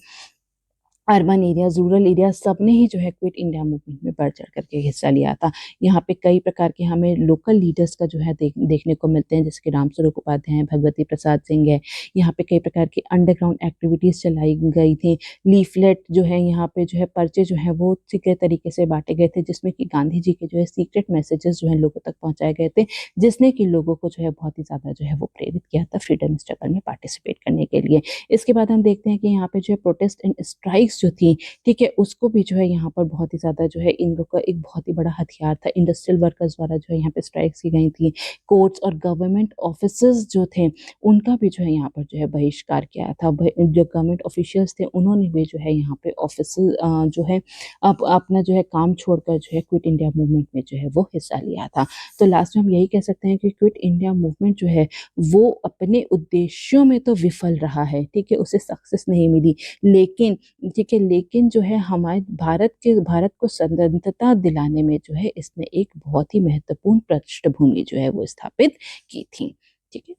B: urban areas, rural areas सबने ही जो है क्विट इंडिया मूवमेंट में बढ़-चढ़ कर के हिस्सा लिया था। यहाँ पे कई प्रकार के हमें लोकल लीडर्स का जो है देखने को मिलते हैं, जैसे कि रामस्वरूप उपाध्याय हैं, भगवती प्रसाद सिंह है। यहाँ पे कई प्रकार की अंडरग्राउंड एक्टिविटीज़ चलाई गई थी। लीफलेट जो है यहाँ पे जो है पर्चे जो हैं वो सीक्रेट तरीके से बाँटे गए थे, जिसमें कि गांधी जी के जो है सीक्रेट मैसेजेस जो हैं लोगों तक पहुँचाए गए थे, जिसने कि लोगों को जो है बहुत ही ज़्यादा जो है वो प्रेरित किया था फ्रीडम स्ट्रगल में पार्टिसिपेट करने के लिए। इसके बाद हम देखते हैं कि यहाँ पे जो है प्रोटेस्ट एंड स्ट्राइक्स जो थी, ठीक है, उसको भी जो है यहाँ पर बहुत ही ज़्यादा जो है इन लोग का एक बहुत ही बड़ा हथियार था। इंडस्ट्रियल वर्कर्स द्वारा जो है यहाँ पे स्ट्राइक्स की गई थी। कोर्ट्स और गवर्नमेंट ऑफिसेज़ जो थे, उनका भी जो है यहाँ पर जो है बहिष्कार किया था। भ जो गवर्नमेंट ऑफिशियल्स थे, उन्होंने भी जो है यहाँ पे जो है अपना जो है काम छोड़कर जो है क्विट इंडिया मूवमेंट में जो है वो हिस्सा लिया था। तो लास्ट में हम यही कह सकते हैं कि क्विट इंडिया मूवमेंट जो है वो अपने उद्देश्यों में तो विफल रहा है, ठीक है? उसे सक्सेस नहीं मिली, लेकिन ठीक है, लेकिन जो है हमारे भारत को स्वतंत्रता दिलाने में जो है इसने एक बहुत ही महत्वपूर्ण पृष्ठभूमि जो है वो स्थापित की थी। ठीक है?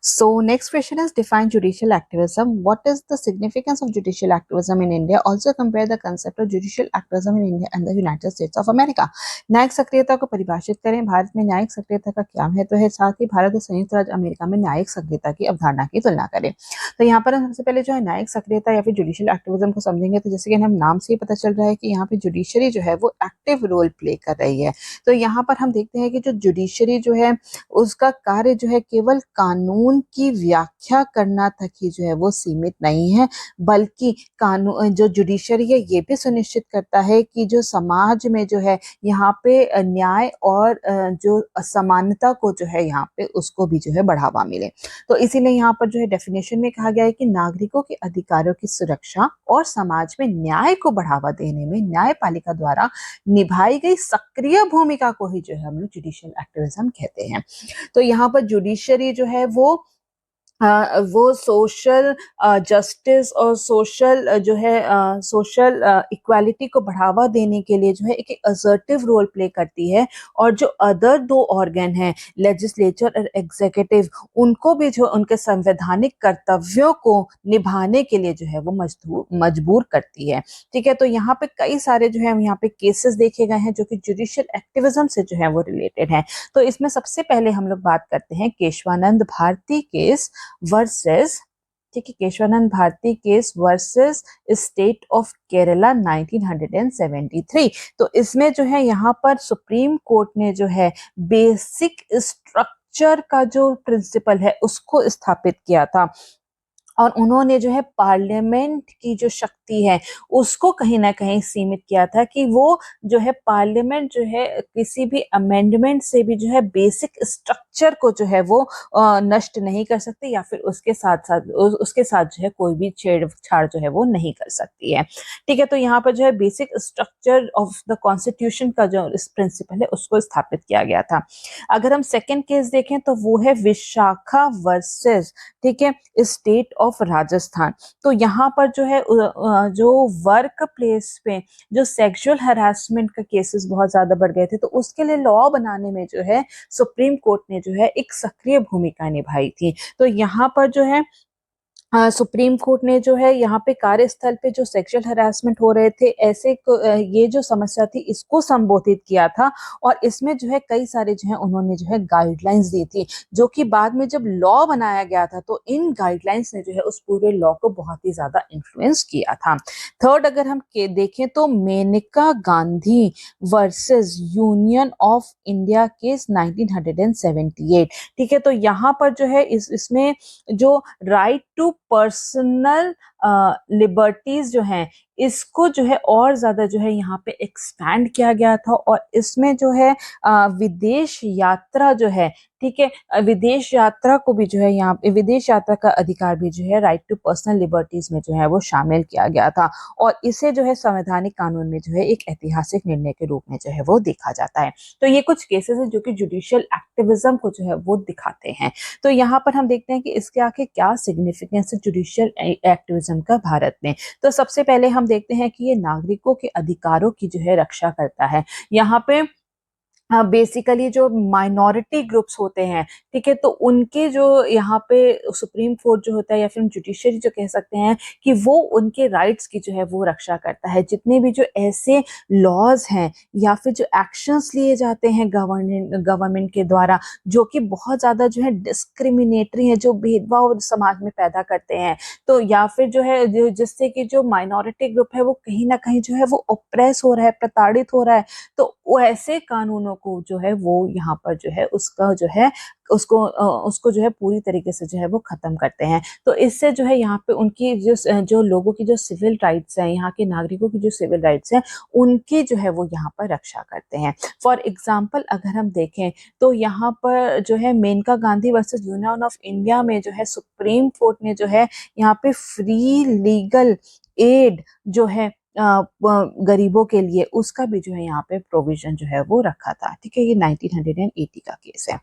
B: So next question is define judicial activism. What is the significance of judicial activism in India? Also compare the concept of judicial activism in India and the United States of America. न्यायिक सक्रियता को परिभाषित करें। भारत में न्यायिक सक्रियता का क्या महत्व है, साथ ही भारत और संयुक्त राज्य अमेरिका में न्यायिक सक्रियता की अवधारणा की तुलना करें। तो यहाँ पर हम सबसे पहले जो है न्यायिक सक्रियता या फिर जुडिशियल एक्टिविज्म को समझेंगे। तो जैसे कि हम नाम से ही पता चल रहा है कि यहाँ पे जुडिशरी जो है वो एक्टिव रोल प्ले कर रही है। तो यहाँ पर हम देखते हैं कि जो जुडिशरी जो है उसका कार्य जो है केवल कानून की व्याख्या करना तक ही जो है वो सीमित नहीं है, बल्कि कानून जो जुडिशरी है ये भी सुनिश्चित करता है कि जो समाज में जो है यहाँ पे न्याय और जो असमानता को जो है यहाँ पे उसको भी जो है बढ़ावा मिले। तो इसीलिए यहाँ पर जो है डेफिनेशन में कहा गया है कि नागरिकों के अधिकारों की सुरक्षा और समाज में न्याय को बढ़ावा देने में न्यायपालिका द्वारा निभाई गई सक्रिय भूमिका को ही जो है हम लोग जुडिशियल एक्टिविज्म कहते हैं। तो यहाँ पर जुडिशरी जो है वो सोशल जस्टिस और सोशल जो है सोशल इक्वालिटी को बढ़ावा देने के लिए जो है एक असर्टिव रोल प्ले करती है, और जो अदर दो ऑर्गन हैं लेजिस्लेचर और एग्जीक्यूटिव, उनको भी जो उनके संवैधानिक कर्तव्यों को निभाने के लिए जो है वो मजबूर करती है। ठीक है, तो यहाँ पे कई सारे जो है यहाँ पे केसेस देखे गए हैं जो कि जुडिशियल एक्टिविज्म से जो है वो रिलेटेड है। तो इसमें सबसे पहले हम लोग बात करते हैं केशवानंद भारती केस वर्सेस, ठीक है, Kesavananda Bharati case versus state of Kerala 1973। तो इसमें जो है यहाँ पर सुप्रीम कोर्ट ने जो है बेसिक स्ट्रक्चर का जो प्रिंसिपल है उसको स्थापित किया था, और उन्होंने जो है पार्लियामेंट की जो शक्ति है उसको कहीं ना कहीं सीमित किया था कि वो जो है पार्लियामेंट जो है किसी भी अमेंडमेंट से भी जो है बेसिक स्ट्रक्चर को जो है वो नष्ट नहीं कर सकती, या फिर उसके साथ जो है कोई भी छेड़छाड़ जो है वो नहीं कर सकती है। ठीक है, तो यहाँ पर जो है basic structure of the constitution का जो प्रिंसिपल है उसको स्थापित किया गया था। अगर हम सेकेंड केस देखें तो वो है विशाखा वर्सेस, ठीक है, स्टेट ऑफ राजस्थान। तो यहाँ पर जो है जो वर्क प्लेस पे जो सेक्सुअल हरासमेंट का केसेस बहुत ज्यादा बढ़ गए थे, तो उसके लिए लॉ बनाने में जो है सुप्रीम कोर्ट ने जो है एक सक्रिय भूमिका निभाई थी। तो यहाँ पर जो है सुप्रीम कोर्ट ने जो है यहाँ पे कार्यस्थल पे जो सेक्सुअल हरासमेंट हो रहे थे ये जो समस्या थी इसको संबोधित किया था, और इसमें जो है कई सारे जो है उन्होंने जो है गाइडलाइंस दी थी, जो कि बाद में जब लॉ बनाया गया था तो इन गाइडलाइंस ने जो है उस पूरे लॉ को बहुत ही ज्यादा इन्फ्लुएंस किया था। थर्ड अगर हम देखें तो Maneka Gandhi versus union of India case 1978। ठीक है, तो यहाँ पर जो है इसमें जो राइट टू पर्सनल लिबर्टीज जो हैं इसको जो है और ज्यादा जो है यहाँ पे एक्सपैंड किया गया था, और इसमें जो है विदेश यात्रा जो है, ठीक है, विदेश यात्रा को भी जो है यहाँ पे विदेश यात्रा का अधिकार भी जो है राइट टू पर्सनल लिबर्टीज में जो है वो शामिल किया गया था, और इसे जो है संवैधानिक कानून में जो है एक ऐतिहासिक निर्णय के रूप में जो है वो देखा जाता है। तो ये कुछ केसेस है जो कि जुडिशियल एक्टिविज्म को जो है वो दिखाते हैं। तो यहाँ पर हम देखते हैं कि इसके आगे क्या सिग्निफिकेंस है जुडिशियल एक्टिविज्म का भारत में। तो सबसे पहले हम देखते हैं कि ये नागरिकों के अधिकारों की जो है रक्षा करता है। यहाँ पे बेसिकली जो माइनॉरिटी ग्रुप्स होते हैं, ठीक है, तो उनके जो यहाँ पे सुप्रीम कोर्ट जो होता है या फिर जुडिशरी जो कह सकते हैं कि वो उनके राइट्स की जो है वो रक्षा करता है। जितने भी जो ऐसे लॉज हैं या फिर जो एक्शंस लिए जाते हैं गवर्नमेंट के द्वारा जो कि बहुत ज्यादा जो है डिस्क्रिमिनेटरी है, जो भेदभाव समाज में पैदा करते हैं, तो या फिर जो है जिससे कि जो माइनॉरिटी ग्रुप है वो कहीं ना कहीं जो है वो ओप्रेस हो रहा है, प्रताड़ित हो रहा है, तो वो ऐसे कानूनों को जो है वो यहाँ पर जो है उसका जो है उसको जो है पूरी तरीके से जो है वो खत्म करते हैं। तो इससे जो है यहाँ पे उनकी जो लोगों की जो सिविल राइट्स हैं, यहाँ के नागरिकों की जो सिविल राइट्स हैं, उनकी जो है वो यहाँ पर रक्षा करते हैं। फॉर एग्जाम्पल अगर हम देखें तो यहाँ पर जो है Maneka Gandhi versus union of India में जो है सुप्रीम कोर्ट ने जो है यहाँ पे फ्री लीगल एड जो है गरीबों के लिए उसका भी जो है यहाँ पे प्रोविजन जो है वो रखा था। ठीक है, ये 1980 का केस है।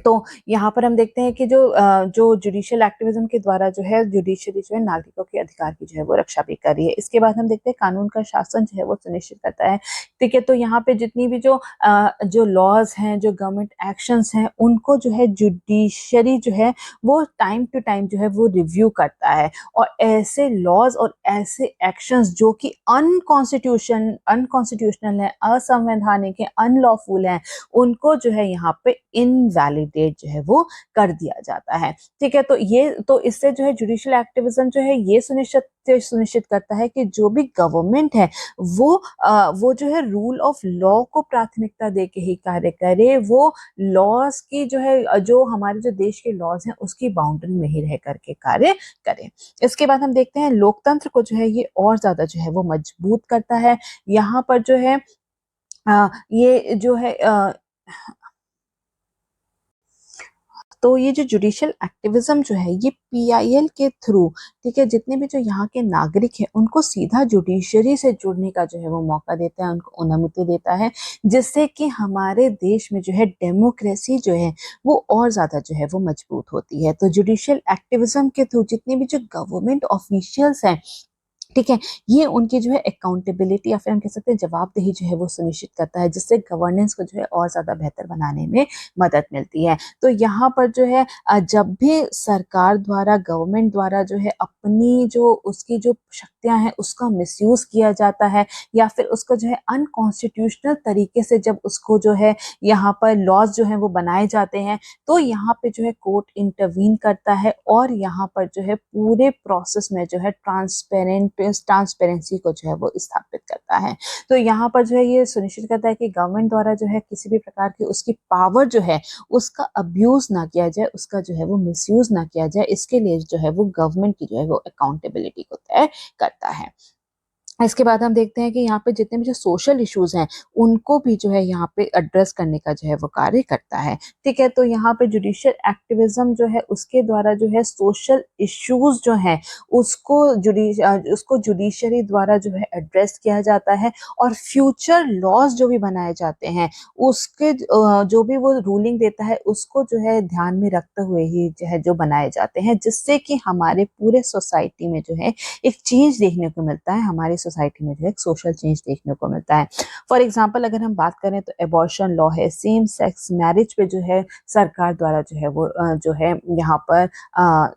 B: तो यहाँ पर हम देखते हैं कि जो जुडिशियल एक्टिविज्म के द्वारा जो है जुडिशरी जो है नागरिकों के अधिकार की जो है वो रक्षा भी कर रही है। इसके बाद हम देखते हैं कानून का शासन जो है वो सुनिश्चित करता है। ठीक है, तो यहाँ पे जितनी भी जो लॉज हैं, जो गवर्नमेंट एक्शंस हैं, उनको जो है जुडिशरी जो है वो टाइम टू टाइम जो है वो रिव्यू करता है, और ऐसे लॉज और ऐसे एक्शंस जो कि अनकॉन्स्टिट्यूशनल है, असंवैधानिक है, अनलॉफुल है, उनको जो है यहाँ पे इनवैलिडेट जो है वो कर दिया जाता है। ठीक है, तो इससे जो है जुडिशियल एक्टिविज्म जो है ये सुनिश्चित करता है कि जो भी गवर्नमेंट है वो जो है रूल ऑफ लॉ को प्राथमिकता दे के ही कार्य करे, वो लॉज की जो है जो हमारे जो देश के लॉज हैं उसकी बाउंड्री में ही रह करके कार्य करे। इसके बाद हम देखते हैं लोकतंत्र को जो है ये और ज्यादा जो है वो मजबूत करता है। यहाँ पर जो है ये जो है तो ये जो जुडिशियल एक्टिविज्म जो है ये पीआईएल के थ्रू, ठीक है, जितने भी जो यहाँ के नागरिक हैं उनको सीधा जुडिशरी से जुड़ने का जो है वो मौका देता है, उनको अनुमति देता है, जिससे कि हमारे देश में जो है डेमोक्रेसी जो है वो और ज्यादा जो है वो मजबूत होती है। तो जुडिशियल एक्टिविज्म के थ्रू जितने भी जो गवर्नमेंट ऑफिशियल्स हैं, ठीक है, ये उनकी जो है अकाउंटेबिलिटी या फिर हम कह सकते हैं जवाबदेही जो है वो सुनिश्चित करता है, जिससे गवर्नेंस को जो है और ज्यादा बेहतर बनाने में मदद मिलती है। तो यहाँ पर जो है जब भी सरकार द्वारा, गवर्नमेंट द्वारा जो है अपनी जो उसकी जो शक्तियां हैं उसका मिसयूज किया जाता है, या फिर उसको जो है अनकॉन्स्टिट्यूशनल तरीके से जब उसको जो है यहाँ पर लॉज जो है वो बनाए जाते हैं, तो यहाँ पे जो है कोर्ट इंटरवीन करता है और यहाँ पर जो है पूरे प्रोसेस में जो है ट्रांसपेरेंसी को जो है वो स्थापित करता है। तो यहाँ पर जो है ये सुनिश्चित करता है कि गवर्नमेंट द्वारा जो है किसी भी प्रकार की उसकी पावर जो है उसका अब्यूज ना किया जाए, उसका जो है वो मिसयूज ना किया जाए। इसके लिए जो है वो गवर्नमेंट की जो है वो अकाउंटेबिलिटी को तय करता है। इसके बाद हम देखते हैं कि यहाँ पे जितने भी जो सोशल इश्यूज हैं उनको भी जो है यहाँ पे एड्रेस करने का जो है वो कार्य करता है। ठीक है, तो यहाँ पे जुडिशियल एक्टिविज्म जो है उसके द्वारा जो है सोशल इश्यूज जो है उसको जुडिशरी द्वारा जो है एड्रेस किया जाता है, और फ्यूचर लॉज जो भी बनाए जाते हैं उसके जो भी वो रूलिंग देता है उसको जो है ध्यान में रखते हुए ही जो है जो बनाए जाते हैं, जिससे कि हमारे पूरे सोसाइटी में जो है एक चेंज देखने को मिलता है, हमारी सोसाइटी में जो है एक सोशल चेंज देखने को मिलता है। फॉर एग्जाम्पल अगर हम बात करें तो एबॉर्शन लॉ है, सेम सेक्स मैरिज पे जो है सरकार द्वारा जो है वो जो है यहाँ पर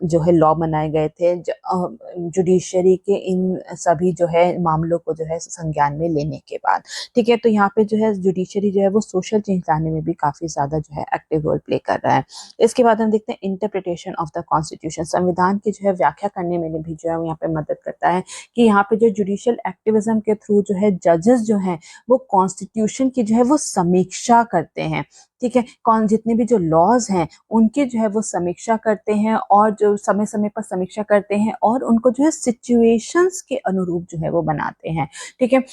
B: जो है लॉ बनाए गए थे, जुडिशरी के इन सभी जो है मामलों को जो है संज्ञान में लेने के बाद। ठीक है, तो यहाँ पे जो है जुडिशरी जो है वो सोशल चेंज लाने में भी काफी ज्यादा जो है एक्टिव रोल प्ले कर रहा है। इसके बाद हम देखते हैं इंटरप्रिटेशन ऑफ द कॉन्स्टिट्यूशन, संविधान की जो है व्याख्या करने में भी जो है यहाँ पे मदद करता है कि यहाँ पे जो जुडिशियल एक्टिविज्म के थ्रू जो है जजेस जो हैं वो कॉन्स्टिट्यूशन की जो है वो समीक्षा करते हैं। ठीक है, कौन जितने भी जो लॉज हैं उनकी जो है वो समीक्षा करते हैं, और जो समय समय पर समीक्षा करते हैं और उनको जो है सिचुएशंस के अनुरूप जो है वो बनाते हैं। ठीक है,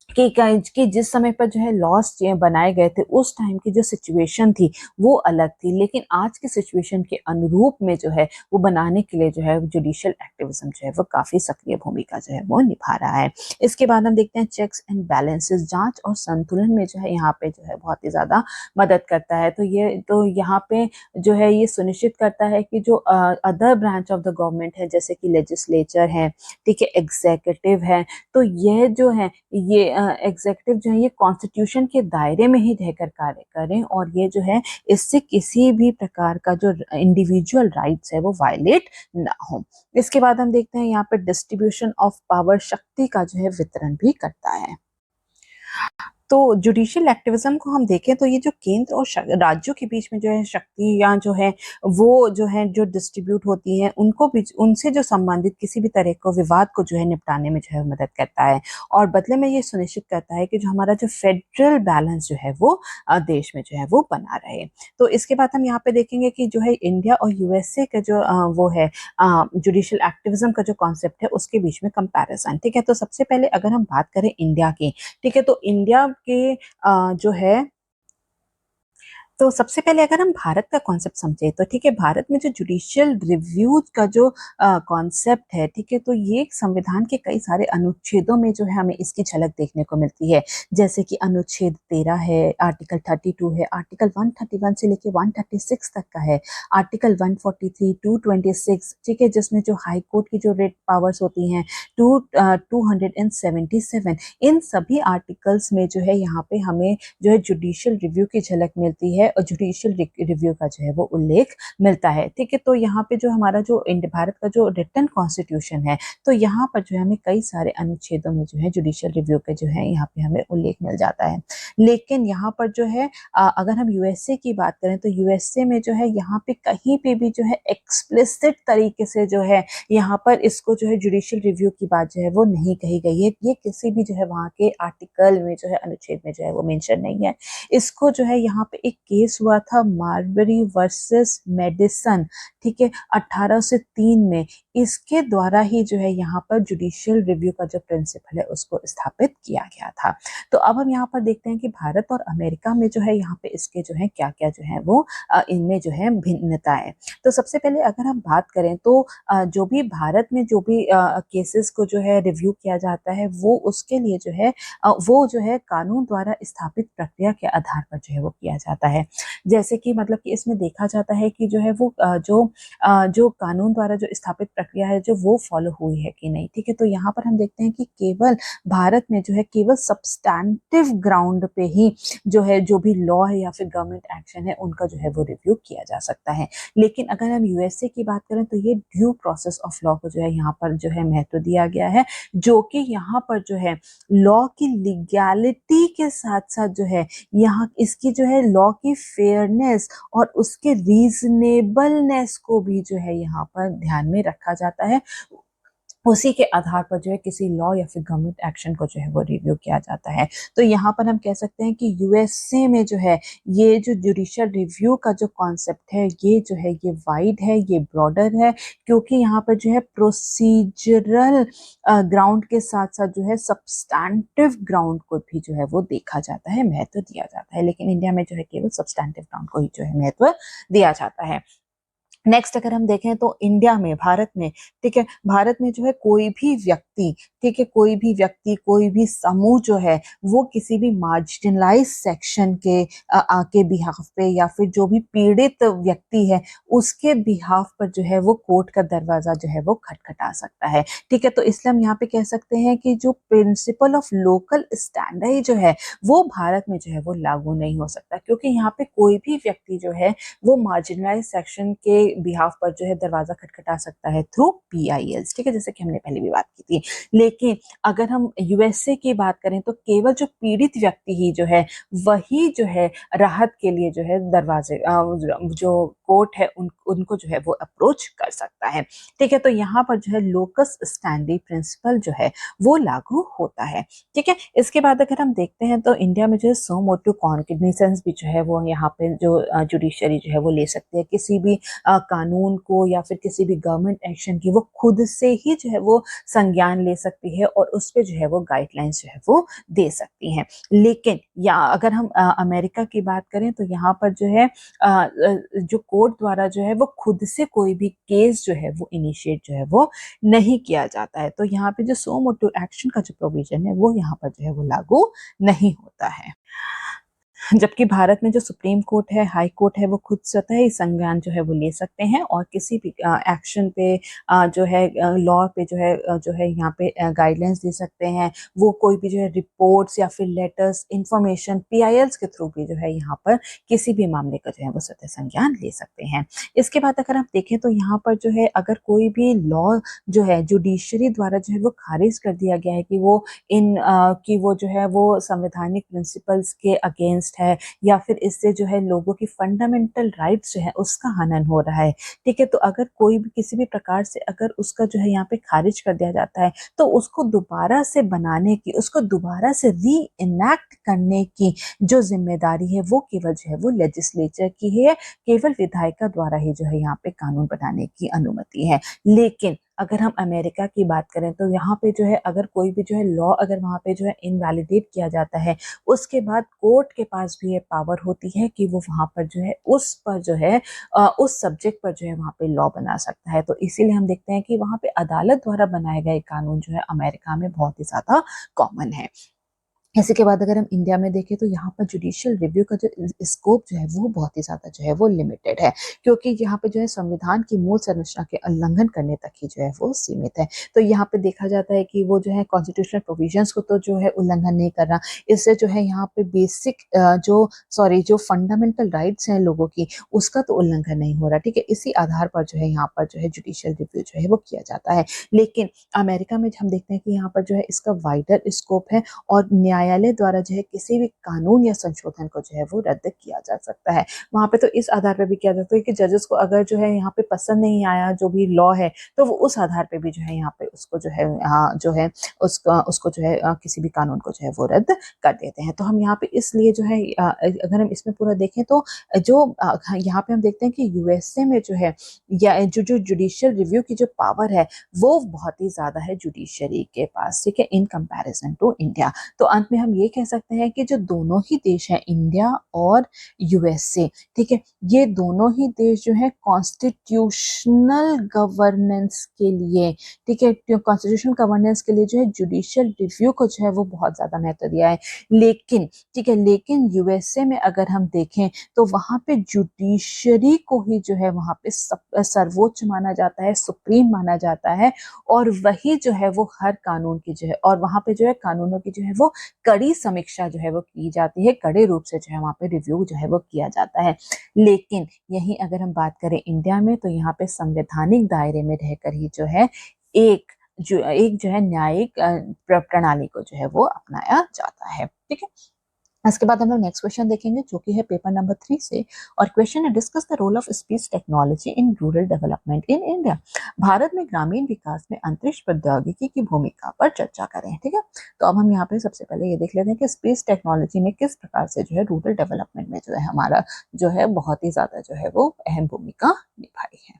B: कि जिस समय पर जो है लॉज बनाए गए थे उस टाइम की जो सिचुएशन थी वो अलग थी, लेकिन आज की सिचुएशन के अनुरूप में जो है वो बनाने के लिए जो है जुडिशियल एक्टिविज्म जो है वो काफी सक्रिय भूमिका जो है वो निभा रहा है। इसके बाद हम देखते हैं चेक्स एंड बैलेंसेस, जांच और संतुलन में जो है यहाँ पे जो है बहुत ही ज्यादा मदद करता है। तो यहाँ पे जो है ये सुनिश्चित करता है कि जो other branch of the government है, जैसे कि लेजिस्लेचर है, ठीक है, एग्जीक्यूटिव है, तो यह जो है ये एग्जीक्यूटिव जो है ये कॉन्स्टिट्यूशन के दायरे में ही रहकर कार्य करें, और ये जो है इससे किसी भी प्रकार का जो इंडिविजुअल राइट्स है वो वायलेट ना हो। इसके बाद हम देखते हैं यहाँ पे डिस्ट्रीब्यूशन ऑफ पावर, शक्ति का जो है वितरण भी करता है। तो जुडिशियल एक्टिविज्म को हम देखें तो ये जो केंद्र और राज्यों के बीच में जो है शक्तियां जो है वो जो है जो डिस्ट्रीब्यूट होती हैं उनको भी, उनसे जो संबंधित किसी भी तरह को विवाद को जो है निपटाने में जो है मदद करता है, और बदले में ये सुनिश्चित करता है कि जो हमारा जो फेडरल बैलेंस जो है वो देश में जो है वो बना रहे। तो इसके बाद हम यहाँ पे देखेंगे कि जो है इंडिया और यूएसए का जो वो है जुडिशियल एक्टिविज्म का जो कॉन्सेप्ट है उसके बीच में कंपैरिजन। ठीक है, तो सबसे पहले अगर हम बात करें इंडिया की, ठीक है, तो इंडिया के जो है तो सबसे पहले अगर हम भारत का कॉन्सेप्ट समझे तो ठीक है, भारत में जो जुडिशियल रिव्यू का जो कॉन्सेप्ट है, ठीक है, तो ये संविधान के कई सारे अनुच्छेदों में जो है हमें इसकी झलक देखने को मिलती है। जैसे कि अनुच्छेद 13 है, आर्टिकल 32 है, आर्टिकल 131 से लेके 136 तक का है, आर्टिकल 143 226, ठीक है, जिसमें जो हाई कोर्ट की जो रेट पावर्स होती हैं 277, इन सभी आर्टिकल्स में जो है यहाँ पे हमें जो है जुडिशियल रिव्यू की झलक मिलती है और जुडिशियल रिव्यू का जो है वो उल्लेख मिलता है। ठीक है, तो यहाँ पे जो हमारा जो भारत का जो रिटन कॉन्स्टिट्यूशन है, तो यहाँ पर जो है हमें कई सारे अनुच्छेदों में जो है जुडिशियल रिव्यू के जो है यहाँ पे हमें उल्लेख मिल जाता है। लेकिन यहाँ पर जो है अगर हम यूएसए की बात करें तो यूएसए में जो है यहाँ पे कहीं पे भी जो है एक्सप्लिसिट तरीके से जो है यहाँ पर इसको जो है जुडिशियल रिव्यू की बात जो है वो नहीं कही गई है। ये किसी भी जो है वहाँ के आर्टिकल में जो है अनुच्छेद में जो है वो मेंशन नहीं है। इसको जो है यहाँ पे एक केस हुआ था मार्बरी वर्सेस मेडिसन, ठीक है, 1803 में, इसके द्वारा ही जो है यहाँ पर जुडिशियल रिव्यू का जो प्रिंसिपल है उसको स्थापित किया गया था। तो अब हम यहाँ पर देखते हैं कि भारत और अमेरिका में जो है यहाँ पे इसके जो है क्या क्या जो है वो इनमें जो है भिन्नता है। तो सबसे पहले अगर हम बात करें तो जो भी भारत में जो भी केसेस को जो है रिव्यू किया जाता है वो उसके लिए जो है वो जो है कानून द्वारा स्थापित प्रक्रिया के आधार पर जो है वो किया जाता है। जैसे कि मतलब कि इसमें देखा जाता है कि जो है वो जो कानून द्वारा जो स्थापित प्रक्रिया है जो वो फॉलो हुई है कि नहीं। ठीक है, तो यहाँ पर हम देखते हैं कि केवल भारत में जो है केवल सब्सटैंटिव ग्राउंड पे ही जो है जो भी लॉ है या फिर गवर्नमेंट एक्शन है उनका जो है वो रिव्यू किया जा सकता है। लेकिन अगर हम यूएसए की बात करें तो ये ड्यू प्रोसेस ऑफ लॉ को जो है यहाँ पर जो है महत्व दिया गया है, जो कि यहाँ पर जो है लॉ की लीगैलिटी के साथ साथ जो है यहाँ इसकी जो है लॉ की फेयरनेस और उसके रीजनेबलनेस को भी जो है यहाँ पर ध्यान में रखा जाता है। उसी के आधार पर जो है किसी लॉ या फिर गवर्नमेंट एक्शन को जो है वो रिव्यू किया जाता है। तो यहाँ पर हम कह सकते हैं कि यूएसए में जो है ये जो जुडिशियल रिव्यू का जो कॉन्सेप्ट है ये जो है ये वाइड है, ये ब्रॉडर है, क्योंकि यहाँ पर जो है प्रोसीजरल ग्राउंड के साथ साथ जो है सब्सटैंटिव ग्राउंड को भी जो है वो देखा जाता है, महत्व दिया जाता है। लेकिन इंडिया में जो है केवल सब्सटैंटिव ग्राउंड को ही जो है महत्व दिया जाता है। नेक्स्ट अगर हम देखें तो इंडिया में, भारत में, ठीक है, भारत में जो है कोई भी व्यक्ति, ठीक है, कोई भी व्यक्ति, कोई भी समूह जो है वो किसी भी मार्जिनलाइज सेक्शन के बिहाफ पे या फिर जो भी पीड़ित व्यक्ति है उसके बिहाफ पर जो है वो कोर्ट का दरवाजा जो है वो खटखटा सकता है। ठीक है, तो इसलिए हम यहाँ पे कह सकते हैं कि जो प्रिंसिपल ऑफ लोकल स्टैंडर्ड जो है वो भारत में जो है वो लागू नहीं हो सकता, क्योंकि यहाँ पे कोई भी व्यक्ति जो है वो मार्जिनलाइज सेक्शन के बिहाफ पर जो है दरवाजा खटखटा सकता है थ्रू पीआईएल्स। ठीक है, जैसे कि हमने पहले भी बात की थी। लेकिन अगर हम यूएसए की बात करें तो केवल जो पीड़ित व्यक्ति ही जो है वही जो है राहत के लिए जो है दरवाजे जो कोर्ट है उनको जो है वो अप्रोच कर सकता है। ठीक है, तो यहाँ पर जो है लोकस स्टैंडी प्रिंसिपल जो है वो लागू होता है। ठीक है, इसके बाद अगर हम देखते हैं तो इंडिया में जो है सो मोटो कॉन्ग्निजेंस भी जो है वो यहाँ पे जो जुडिशरी जो है वो ले सकती है। किसी भी कानून को या फिर किसी भी गवर्नमेंट एक्शन की वो खुद से ही जो है वो संज्ञान ले सकती है और उस पे जो है वो गाइडलाइंस जो है वो दे सकती हैं। लेकिन या अगर हम अमेरिका की बात करें तो यहाँ पर जो है जो कोर्ट द्वारा जो है वो खुद से कोई भी केस जो है वो इनिशिएट जो है वो नहीं किया जाता है। तो यहाँ पे जो सो मोटो एक्शन का जो प्रोविजन है वो यहाँ पर जो है वो लागू नहीं होता है। जबकि भारत में जो सुप्रीम कोर्ट है, हाई कोर्ट है, वो खुद स्वतः ही संज्ञान जो है वो ले सकते हैं और किसी भी एक्शन पे जो है लॉ पे जो है यहाँ पे गाइडलाइंस दे सकते हैं। वो कोई भी जो है रिपोर्ट्स या फिर लेटर्स, इंफॉर्मेशन पीआईएल्स के थ्रू भी जो है यहाँ पर किसी भी मामले का जो है वो स्वतः संज्ञान ले सकते हैं। इसके बाद अगर आप देखें तो यहाँ पर जो है अगर कोई भी लॉ जो है जुडिशरी द्वारा जो है वो खारिज कर दिया गया है कि वो जो है वो संवैधानिक प्रिंसिपल्स के अगेंस्ट है या फिर इससे जो है लोगों की फंडामेंटल राइट्स जो है उसका हनन हो रहा है। ठीक है, तो अगर कोई भी किसी भी प्रकार से अगर उसका जो है यहाँ पे खारिज कर दिया जाता है तो उसको दोबारा से बनाने की, उसको दोबारा से री इनैक्ट करने की जो जिम्मेदारी है वो केवल जो है वो लेजिस्लेचर की है। केवल विधायिका द्वारा ही जो है यहाँ पे कानून बनाने की अनुमति है। लेकिन अगर हम अमेरिका की बात करें तो यहाँ पे जो है अगर कोई भी जो है लॉ अगर वहाँ पे जो है इनवैलिडेट किया जाता है, उसके बाद कोर्ट के पास भी ये पावर होती है कि वो वहाँ पर जो है उस पर जो है उस सब्जेक्ट पर जो है वहाँ पे लॉ बना सकता है। तो इसीलिए हम देखते हैं कि वहाँ पे अदालत द्वारा बनाए गए कानून जो है अमेरिका में बहुत ही ज़्यादा कॉमन है। इसी के बाद अगर हम इंडिया में देखें तो यहाँ पर जुडिशियल रिव्यू का जो स्कोप जो है वो बहुत ही ज़्यादा जो है वो लिमिटेड है, क्योंकि यहाँ पे जो है संविधान की मूल संरचना के उल्लंघन करने तक ही जो है वो सीमित है। तो यहाँ पे देखा जाता है कि वो जो है कॉन्स्टिट्यूशनल प्रोविजंस को तो जो है उल्लंघन नहीं कर रहा, इससे जो है यहाँ पे बेसिक जो फंडामेंटल राइट्स हैं लोगों की, उसका तो उल्लंघन नहीं हो रहा। ठीक है, इसी आधार पर जो है यहाँ पर जो है जुडिशियल रिव्यू जो है वो किया जाता है। लेकिन अमेरिका में हम देखते हैं कि यहाँ पर जो है इसका वाइडर स्कोप है और न्यायालय द्वारा जो है किसी भी कानून या संशोधन को जो है वो रद्द किया जा सकता है। वहाँ पे तो इस आधार पर भी किया जाता है कि जजेस को अगर जो है यहाँ पे पसंद नहीं आया जो भी लॉ है, तो वो उस आधार पे भी जो है यहाँ पे उसको जो है उसको जो है किसी भी कानून को जो है वो रद्द कर देते हैं। तो हम यहाँ पे इसलिए जो है अगर हम इसमें पूरा देखें तो जो यहाँ पे हम देखते हैं कि यूएसए में जो है या जो जुडिशियल रिव्यू की जो पावर है वो बहुत ही ज्यादा है जुडिशरी के पास, ठीक है, इन कंपैरिजन टू इंडिया। तो अंत में हम ये कह सकते हैं कि जो दोनों ही देश हैं इंडिया और यूएसए, ठीक है, ये दोनों ही देश जो है कॉन्स्टिट्यूशनल गवर्नेंस के लिए, ठीक है, कॉन्स्टिट्यूशनल गवर्नेंस के लिए जो है जुडिशियल रिव्यू को जो है वो बहुत ज्यादा महत्व दिया है। लेकिन ठीक है, लेकिन यूएसए में अगर हम देखें तो वहां पे जुडिशरी को ही जो है वहां पे सर्वोच्च माना जाता है, सुप्रीम माना जाता है, और वही जो है वो हर कानून की जो है और वहां पे जो है कानूनों की जो है वो कड़ी समीक्षा जो है वो की जाती है, कड़े रूप से जो है वहां पे रिव्यू जो है वो किया जाता है। लेकिन यही अगर हम बात करें इंडिया में तो यहाँ पे संवैधानिक दायरे में रहकर ही जो है एक जो है न्यायिक प्रणाली को जो है वो अपनाया जाता है। ठीक है, इसके बाद हम लोग नेक्स्ट क्वेश्चन देखेंगे जो कि है पेपर नंबर 3 से, और क्वेश्चन है discuss the role of space technology in rural development in India. Bharat में ग्रामीण विकास में अंतरिक्ष प्रौद्योगिकी की भूमिका पर चर्चा करें। ठीक है, तो अब हम यहाँ पे सबसे पहले ये देख लेते हैं कि स्पेस टेक्नोलॉजी ने किस प्रकार से जो है रूरल डेवलपमेंट में जो है हमारा जो है बहुत ही ज्यादा जो है वो अहम भूमिका निभाई है।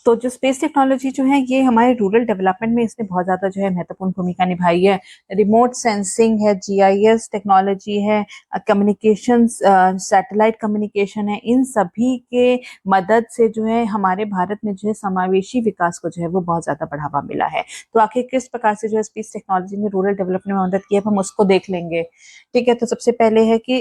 B: तो जो स्पेस टेक्नोलॉजी जो है ये हमारे रूरल डेवलपमेंट में इसने बहुत ज़्यादा जो है महत्वपूर्ण भूमिका निभाई है। रिमोट सेंसिंग है, जीआईएस टेक्नोलॉजी है, कम्युनिकेशन, सैटेलाइट कम्युनिकेशन है, इन सभी के मदद से जो है हमारे भारत में जो है समावेशी विकास को जो है वो बहुत ज़्यादा बढ़ावा मिला है। तो आखिर किस प्रकार से जो है स्पेस टेक्नोलॉजी ने रूरल डेवलपमेंट में मदद की है, हम उसको देख लेंगे। ठीक है, तो सबसे पहले है कि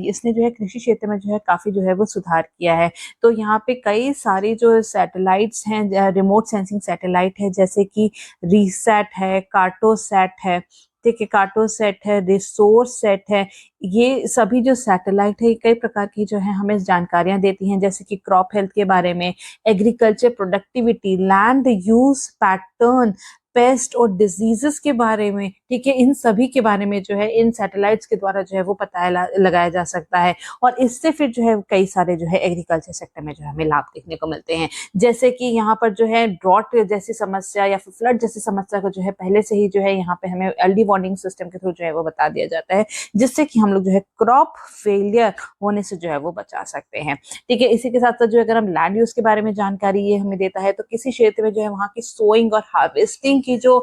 B: इसने जो है कृषि क्षेत्र में जो है काफ़ी जो है वो सुधार किया है। तो यहाँ पे कई सारी जो सैटेलाइट्स हैं, रिमोट सेंसिंग सैटेलाइट है, जैसे कि रीसैट है, कार्टोसैट है, ठीक है, कार्टोसैट है, रिसोर्स सेट है, ये सभी जो सैटेलाइट है कई प्रकार की जो है हमें जानकारियां देती हैं, जैसे कि क्रॉप हेल्थ के बारे में, agriculture productivity, land use pattern, paste और डिजीजेस के बारे में, ठीक है, इन सभी के बारे में जो है इन सैटेलाइट्स के द्वारा जो है वो पता लगाया जा सकता है। और इससे फिर जो है कई सारे जो है एग्रीकल्चर सेक्टर में जो है हमें लाभ देखने को मिलते हैं, जैसे कि यहाँ पर जो है ड्रॉट जैसी समस्या या फिर फ्लड जैसी समस्या को जो है पहले से ही जो है यहाँ पे हमें अर्ली वार्निंग सिस्टम के थ्रू जो है वो बता दिया जाता है, जिससे कि हम लोग जो है क्रॉप फेलियर होने से जो है वो बचा सकते हैं। ठीक है, इसी के साथ साथ जो अगर हम लैंड यूज के बारे में जानकारी ये हमें देता है, तो किसी क्षेत्र में जो है वहाँ की सोइंग और हार्वेस्टिंग की जो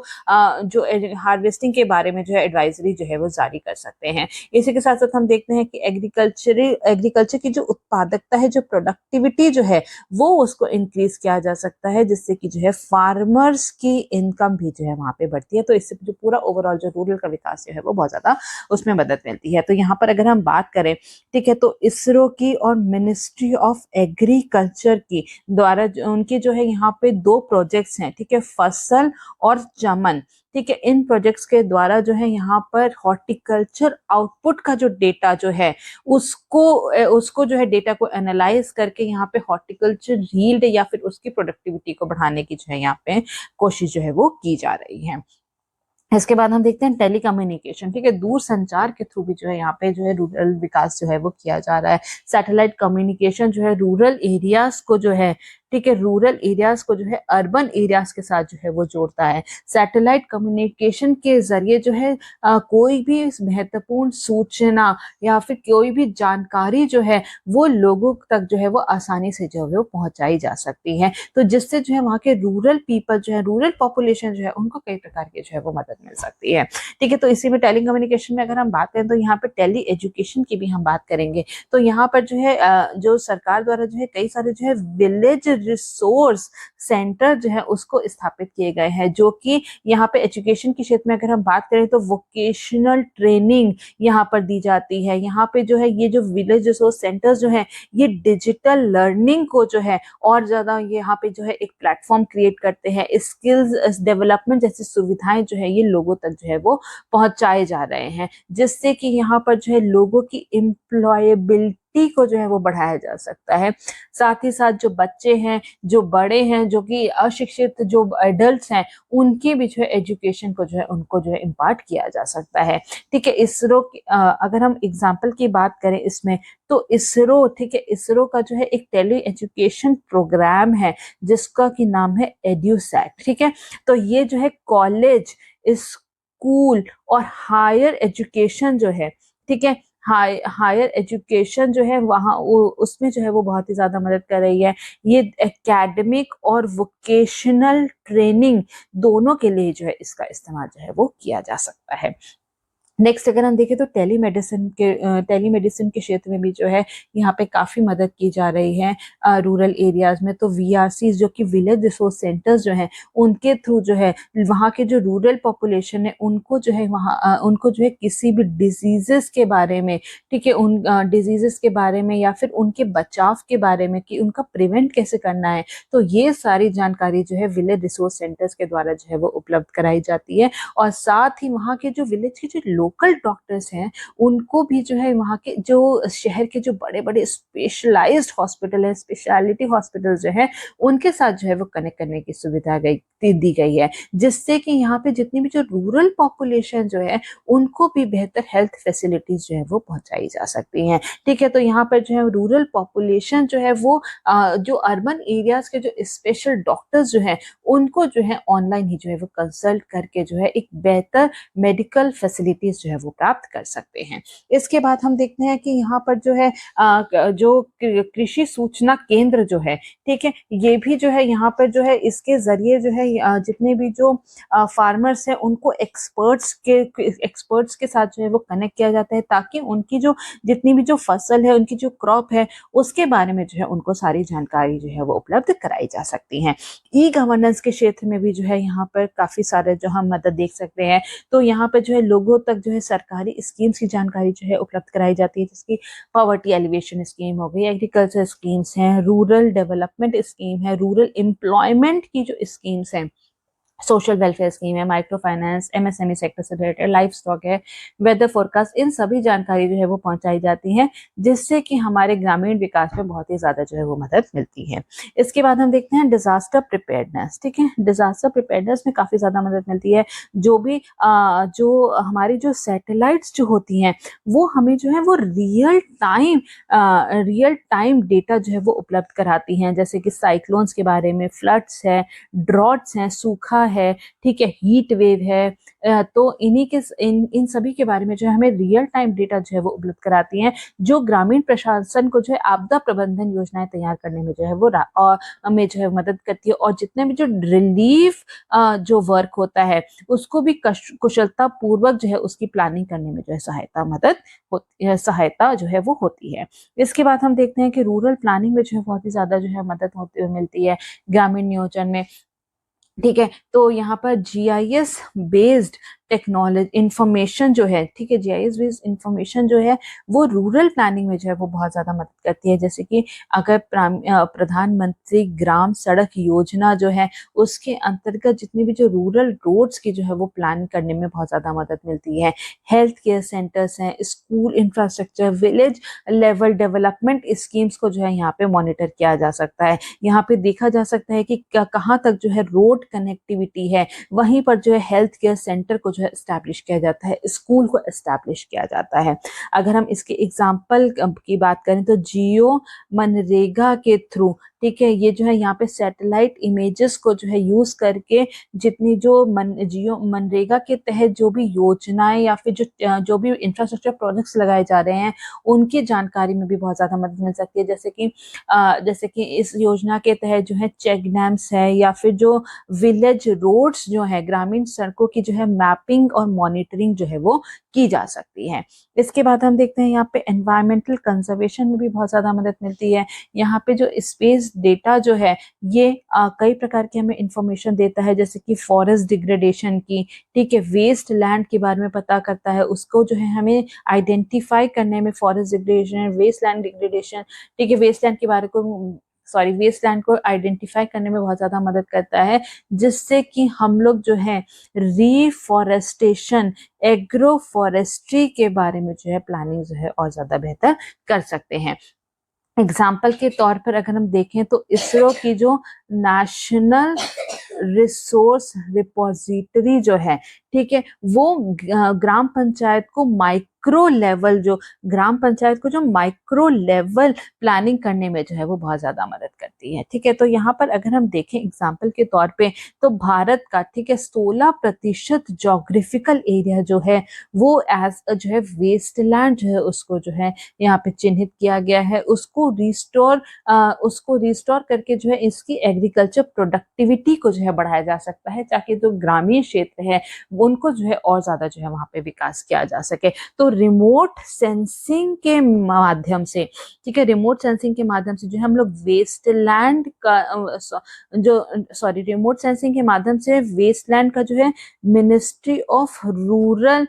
B: हार्वेस्टिंग के बारे में जो है एडवाइजरी जो है वो जारी कर सकते हैं। इसी के साथ साथ हम देखते हैं कि एग्रीकल्चर की जो उत्पादकता है, जो प्रोडक्टिविटी जो है वो उसको इंक्रीज किया जा सकता है, जिससे कि जो है फार्मर्स की इनकम भी जो है वहां पे बढ़ती है। तो इससे जो पूरा ओवरऑल जो रूरल का विकास जो है वो बहुत ज्यादा उसमें मदद मिलती है। तो यहाँ पर अगर हम बात करें, ठीक है, तो इसरो की और मिनिस्ट्री ऑफ एग्रीकल्चर की द्वारा उनके जो है यहाँ पे 2 प्रोजेक्ट्स हैं, ठीक है, फसल और चमन, ठीक है, इन प्रोजेक्ट्स के द्वारा जो है यहाँ पर हॉर्टिकल्चर आउटपुट का जो डेटा जो है उसको जो है डेटा को एनालाइज करके यहाँ पे हॉर्टिकल्चर यील्ड या फिर उसकी प्रोडक्टिविटी को बढ़ाने की जो है यहाँ पे कोशिश जो है वो की जा रही है। इसके बाद हम देखते हैं टेलीकम्युनिकेशन, ठीक है, दूर संचार के थ्रू भी जो है यहाँ पे जो है रूरल विकास जो है वो किया जा रहा है। सैटेलाइट कम्युनिकेशन जो है रूरल एरियाज को जो है ठीक है, रूरल एरियाज को जो है अर्बन एरियाज के साथ जो है वो जोड़ता है। सैटेलाइट कम्युनिकेशन के जरिए जो है कोई भी महत्वपूर्ण सूचना या फिर कोई भी जानकारी जो है वो लोगों तक जो है वो आसानी से जो है वो पहुंचाई जा सकती है। तो जिससे जो है वहाँ के रूरल पीपल जो है, रूरल पॉपुलेशन जो है, उनको कई प्रकार की जो है वो मदद मिल सकती है। ठीक है, तो इसी में टेली कम्युनिकेशन में अगर हम बात करें तो यहाँ पे टेली एजुकेशन की भी हम बात करेंगे। तो यहाँ पर जो है जो सरकार द्वारा जो है कई सारे जो है विलेज रिसोर्स सेंटर जो है उसको स्थापित किए गए हैं, जो कि यहाँ पे एजुकेशन के क्षेत्र में अगर हम बात करें तो वोकेशनल ट्रेनिंग यहाँ पर दी जाती है। यहाँ पे जो है ये जो विलेज रिसोर्स सेंटर्स जो है ये डिजिटल लर्निंग को जो है और ज्यादा यहाँ पे जो है एक प्लेटफॉर्म क्रिएट करते हैं। स्किल्स डेवलपमेंट जैसी सुविधाएं जो है ये लोगों तक जो है वो पहुंचाए जा रहे हैं, जिससे कि यहाँ पर जो है लोगों की एम्प्लॉयबिलिटी को जो है वो बढ़ाया जा सकता है। साथ ही साथ जो बच्चे हैं, जो बड़े हैं, जो कि अशिक्षित जो एडल्ट्स हैं, उनकी भी जो है एजुकेशन को जो है उनको जो है इम्पार्ट किया जा सकता है। ठीक है, इसरो अगर हम एग्जाम्पल की बात करें इसमें, तो इसरो, ठीक है, इसरो का जो है एक टेली एजुकेशन प्रोग्राम है जिसका की नाम है एड्यूसैट। ठीक है, तो ये जो है कॉलेज, स्कूल और हायर एजुकेशन जो है, ठीक है, हायर एजुकेशन जो है वहाँ उसमें जो है वो बहुत ही ज्यादा मदद कर रही है। ये एकेडमिक और वोकेशनल ट्रेनिंग दोनों के लिए जो है इसका इस्तेमाल जो है वो किया जा सकता है। नेक्स्ट अगर हम देखें तो टेलीमेडिसिन के क्षेत्र में भी जो है यहाँ पे काफी मदद की जा रही है रूरल एरियाज में। तो वीआरसी जो कि विलेज रिसोर्स सेंटर्स जो हैं उनके थ्रू जो है वहाँ के जो रूरल पॉपुलेशन है उनको जो है उनको जो है किसी भी डिजीजेस के बारे में, ठीक है, उन डिजीजेस के बारे में या फिर उनके बचाव के बारे में कि उनका प्रिवेंट कैसे करना है, तो ये सारी जानकारी जो है विलेज रिसोर्स सेंटर्स के द्वारा जो है वो उपलब्ध कराई जाती है। और साथ ही वहाँ के जो विलेज के जो लोकल डॉक्टर्स हैं उनको भी जो है वहाँ के जो शहर के जो बड़े बड़े स्पेशलाइज्ड हॉस्पिटल है, स्पेशलिटी हॉस्पिटल जो है, उनके साथ जो है वो कनेक्ट करने की सुविधा दी गई है, जिससे कि यहाँ पे जितनी भी जो रूरल पॉपुलेशन जो है उनको भी बेहतर हेल्थ फैसिलिटीज जो है वो पहुंचाई जा सकती हैं। ठीक है, तो यहाँ पर जो है रूरल पॉपुलेशन जो है वो जो अर्बन एरियाज के जो स्पेशल डॉक्टर्स जो है उनको जो है ऑनलाइन ही जो है वो कंसल्ट करके जो है एक बेहतर मेडिकल फैसिलिटीज जो है वो प्राप्त कर सकते हैं। इसके बाद हम देखते हैं कि यहाँ पर जो है जो कृषि सूचना केंद्र जो है, ठीक है, ये भी जो है यहाँ पर जो है इसके जरिए जो है जितने भी जो फार्मर्स हैं उनको एक्सपर्ट्स के साथ जो है वो कनेक्ट किया जाता है, ताकि उनकी जो जितनी भी जो फसल है, उनकी जो क्रॉप है, उसके बारे में जो है उनको सारी जानकारी जो है वो उपलब्ध कराई जा सकती है। ई गवर्नेंस के क्षेत्र में भी जो है यहाँ पर काफी सारे जो हम मदद देख सकते हैं। तो यहाँ पर जो है लोगों तक जो है सरकारी स्कीम्स की जानकारी जो है उपलब्ध कराई जाती है, जिसकी पॉवर्टी एलिवेशन स्कीम हो गई, एग्रीकल्चर स्कीम्स हैं, रूरल डेवलपमेंट स्कीम है, रूरल एम्प्लॉयमेंट की जो स्कीम्स हैं, सोशल वेलफेयर स्कीम है, माइक्रो फाइनेंस, एमएसएमई सेक्टर से रिलेटेड, लाइफ स्टॉक है, वेदर फोरकास्ट, इन सभी जानकारी जो है वो पहुंचाई जाती है, जिससे कि हमारे ग्रामीण विकास में बहुत ही ज्यादा जो है वो मदद मिलती है। इसके बाद हम देखते हैं डिजास्टर प्रिपेयर्डनेस। ठीक है, डिजास्टर प्रिपेयर्डनेस में काफी ज्यादा मदद मिलती है। जो भी जो हमारी जो सैटेलाइट्स जो होती हैं वो हमें जो है वो रियल टाइम डेटा जो है वो उपलब्ध कराती हैं, जैसे कि साइक्लोन्स के बारे में, फ्लड्स है, ड्रॉट्स हैं, सूखा है, ठीक है, हीट वेव है, तो इन सभी के बारे में जो है हमें रियल टाइम डेटा जो है वो उपलब्ध कराती हैं, जो ग्रामीण प्रशासन को जो है आपदा प्रबंधन योजनाएं तैयार करने में जो है वो में जो है मदद करती है। और जितने भी जो रिलीफ जो वर्क होता है उसको भी कुशलता पूर्वक जो है उसकी प्लानिंग करने में जो है सहायता जो है वो होती है। इसके बाद हम देखते हैं कि रूरल प्लानिंग में जो है बहुत ही ज्यादा जो है मदद मिलती है ग्रामीण नियोजन में। ठीक है, तो यहाँ पर जीआईएस बेस्ड टेक्नोलॉजी इंफॉर्मेशन जो है, ठीक है, जीआईएस बेस्ड इंफॉर्मेशन जो है वो रूरल प्लानिंग में जो है वो बहुत ज्यादा मदद करती है। जैसे कि अगर प्रधानमंत्री ग्राम सड़क योजना जो है उसके अंतर्गत जितनी भी जो रूरल रोड्स की जो है वो प्लान करने में बहुत ज्यादा मदद मिलती है। हेल्थ केयर सेंटर्स हैं, school infrastructure, village level development schemes को जो है यहाँ पे मॉनिटर किया जा सकता है। यहाँ पे देखा जा सकता है कि कहाँ तक जो है रोड कनेक्टिविटी है, वहीं पर जो है हेल्थ केयर सेंटर को जो है एस्टैब्लिश किया जाता है, स्कूल को एस्टैब्लिश किया जाता है। अगर हम इसके एग्जाम्पल की बात करें तो जियो मनरेगा के थ्रू, ठीक है, ये जो है यहाँ पे सैटेलाइट इमेजेस को जो है यूज करके जितनी जो मनरेगा के तहत जो भी योजनाएं या फिर जो भी इंफ्रास्ट्रक्चर प्रोजेक्ट्स लगाए जा रहे हैं उनकी जानकारी में भी बहुत ज्यादा मदद मिल सकती है। जैसे कि इस योजना के तहत जो है चेक डैम्स है या फिर जो विलेज रोड्स जो है, ग्रामीण सड़कों की जो है मैपिंग और मॉनिटरिंग जो है वो की जा सकती है। इसके बाद हम देखते हैं यहाँ पे एनवायरमेंटल कंजर्वेशन में भी बहुत ज्यादा मदद मिलती है। यहाँ पे जो स्पेस डेटा जो है ये कई प्रकार की हमें इंफॉर्मेशन देता है, जैसे कि फॉरेस्ट डिग्रेडेशन की, ठीक है, वेस्ट लैंड के बारे में पता करता है, उसको जो है हमें आइडेंटिफाई करने में, forest degradation, waste land degradation, ठीक है, वेस्ट लैंड को आइडेंटिफाई करने में बहुत ज्यादा मदद करता है, जिससे कि हम लोग जो है रीफॉरेस्टेशन, एग्रो फॉरेस्ट्री के बारे में जो है प्लानिंग जो है और ज्यादा बेहतर कर सकते हैं। एग्जाम्पल के तौर पर अगर हम देखें तो इसरो की जो नेशनल रिसोर्स रिपोजिटरी जो है, ठीक है, वो ग्राम पंचायत को माइक्रो लेवल प्लानिंग करने में जो है वो बहुत ज्यादा मदद करती है। ठीक है, तो यहाँ पर अगर हम देखें एग्जाम्पल के तौर पे तो भारत का, ठीक है, 16% जोग्राफिकल एरिया जो है वो एज जो है वेस्टलैंड जो है उसको जो है यहाँ पे चिन्हित किया गया है। उसको रिस्टोर करके जो है इसकी एग्रीकल्चर प्रोडक्टिविटी को जो है बढ़ाया जा सकता है, ताकि जो ग्रामीण क्षेत्र है उनको जो है और ज्यादा जो है वहां पे विकास किया जा सके। तो रिमोट सेंसिंग के माध्यम से, ठीक है, रिमोट सेंसिंग के माध्यम से जो है हम लोग वेस्टलैंड का रिमोट सेंसिंग के माध्यम से वेस्टलैंड का जो है मिनिस्ट्री ऑफ रूरल